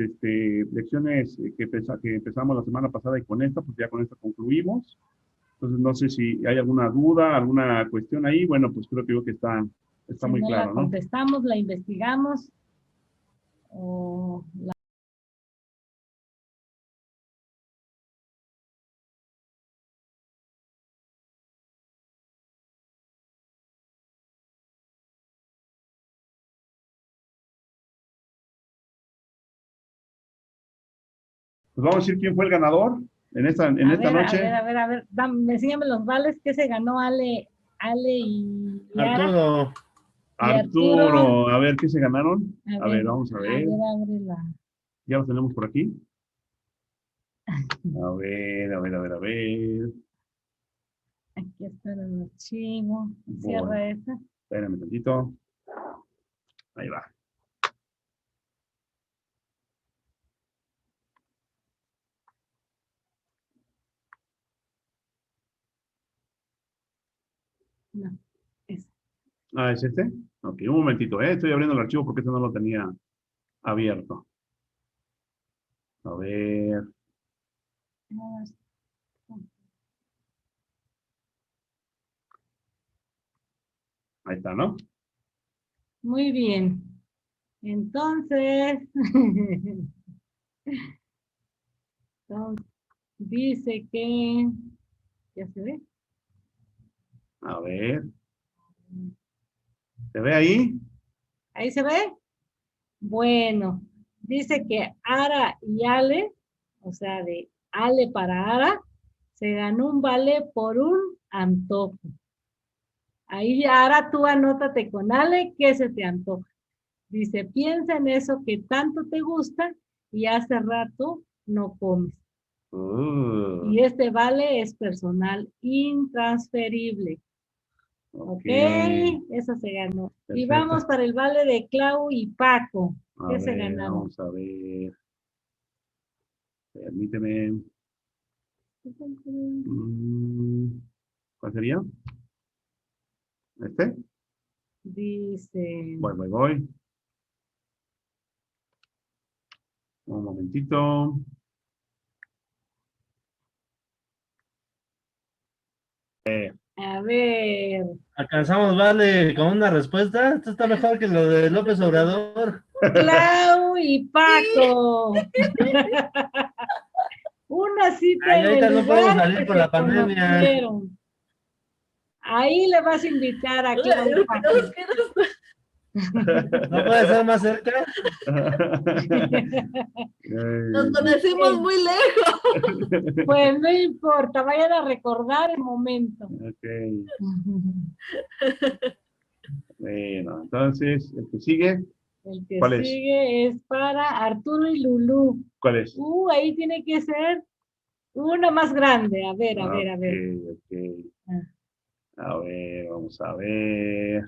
lecciones que empezamos la semana pasada y con esta, pues ya con esta concluimos. Entonces, no sé si hay alguna duda, alguna cuestión ahí. Bueno, pues creo que está Si muy no claro, la ¿no? contestamos, la investigamos. O la... Pues vamos a decir quién fue el ganador en esta noche. A ver, enséñame los vales que se ganó Ale y Ara. Arturo. Arturo, a ver, ¿qué se ganaron? A A ver, ver, vamos a ver. ábrela. Ya lo tenemos por aquí. A ver. Aquí está el archivo. Bueno. Cierra esa. Espérame tantito. Ahí va. No, esa. Ah, ¿es este? Ok, un momentito, estoy abriendo el archivo porque este no lo tenía abierto. A ver. Ahí está, ¿no? Muy bien. Entonces, dice que, ¿ya se ve? A ver. ¿Se ve ahí? ¿Ahí se ve? Bueno, dice que Ara y Ale, o sea, de Ale para Ara, se ganó un vale por un antojo. Ahí, Ara, tú anótate con Ale que se te antoja. Dice, piensa en eso que tanto te gusta y hace rato no comes. Y este vale es personal intransferible. Ok, eso se ganó. Y Perfecto. vamos para el vale de Clau y Paco. A ¿Qué se ver, ganaron? vamos a ver. Permíteme. ¿Cuál sería? ¿Este? Dice. Voy. Un momentito. A ver. ¿Alcanzamos, vale, con una respuesta? Esto está mejor que lo de López Obrador. Clau y Paco. Una cita Ay, en ahorita el no podemos lugar salir que por se la pandemia. conocieron. Ahí le vas a invitar a Clau y Paco. ¿No puede ser más cerca? Nos conocimos muy lejos. Pues no importa, vayan a recordar el momento. Ok. Bueno, entonces, el que sigue, El que ¿cuál es? sigue es para Arturo y Lulú. ¿Cuál es? Ahí tiene que ser una más grande. A ver. Ok. A ver, vamos a ver.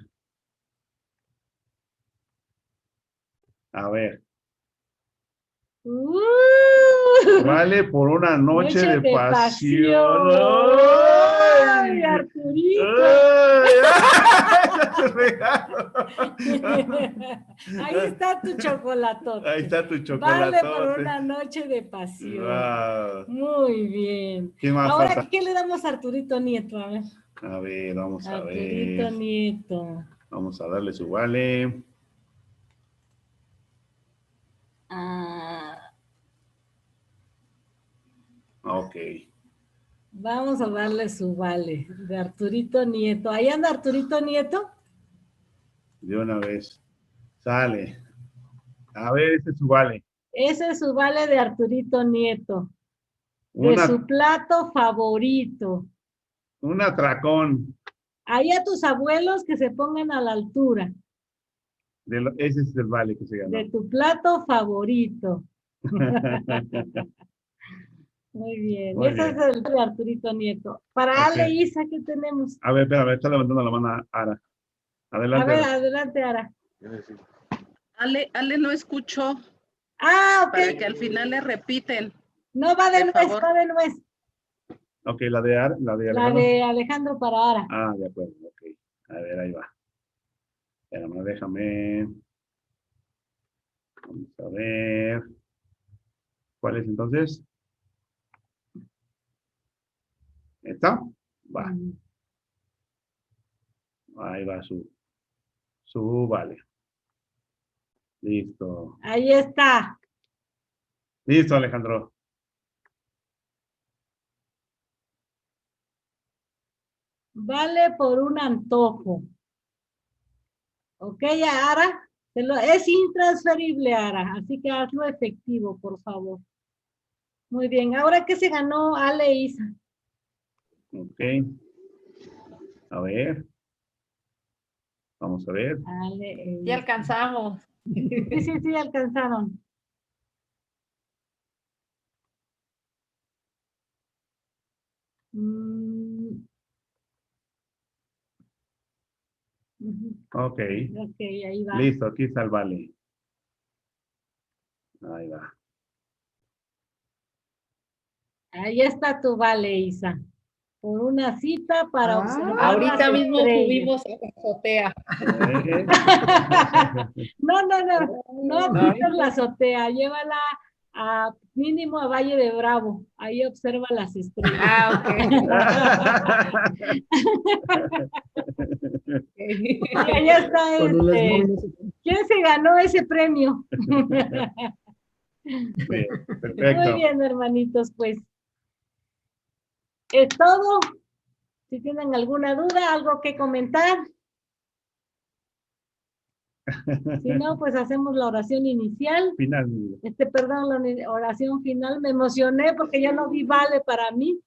A ver. Vale por una noche de pasión. ¡Ay, Arturito! Ahí está tu chocolatote. Ahí está tu Vale chocolatote. por una noche de pasión. Wow. Muy bien. ¿Qué más Ahora, falta? ¿qué le damos a Arturito Nieto? A ver. A ver, vamos a Arturito ver. Nieto. Vamos a darle su vale. Ok. Vamos a darle su vale de Arturito Nieto. ¿Ahí anda Arturito Nieto? De una vez. Sale. A ver, este es su vale. Ese es su vale de Arturito Nieto. De su plato favorito. Un atracón. Ahí a tus abuelos que se pongan a la altura. Ese es el vale que se ganó. De tu plato favorito. Muy bien. Muy Ese bien. es el de Arturito Nieto. Para Ok. Ale Isa, ¿qué tenemos? A ver, espera, está levantando la mano Ara. Adelante. A ver, Ara. adelante, Ara. Ale no escuchó. Ok. Para que al final le repiten. No, va de Por nuez, favor. va de nuez. Ok, la de Ara, la de La Alejandro. de Alejandro para Ara. Ah, de acuerdo, ok. A ver, ahí va. Espérame, déjame. Vamos a ver. ¿Cuál es entonces? ¿Esta? Va. Ahí va su vale. Listo. Ahí está. Listo, Alejandro. Vale por un antojo. Ok, Ara. Es intransferible, Ara. Así que hazlo efectivo, por favor. Muy bien. Ahora, ¿qué se ganó Ale e Isa? Ok. A ver. Vamos a ver. Ale e Isa. Ya alcanzamos. Sí, alcanzaron. Ok. Ok, ahí va. Listo, aquí está el vale. Ahí va. Ahí está tu vale, Isa. Por una cita para observar. Ahorita las mismo estrellas. subimos a la azotea. No quites la azotea, llévala a mínimo a Valle de Bravo. Ahí observa las estrellas. Y allá está ¿quién se ganó ese premio? Bien, perfecto. Muy bien, hermanitos, pues es todo. Si tienen alguna duda, algo que comentar. Si no, pues hacemos la oración inicial. Final. Perdón, la oración final. Me emocioné porque ya no vi vale para mí.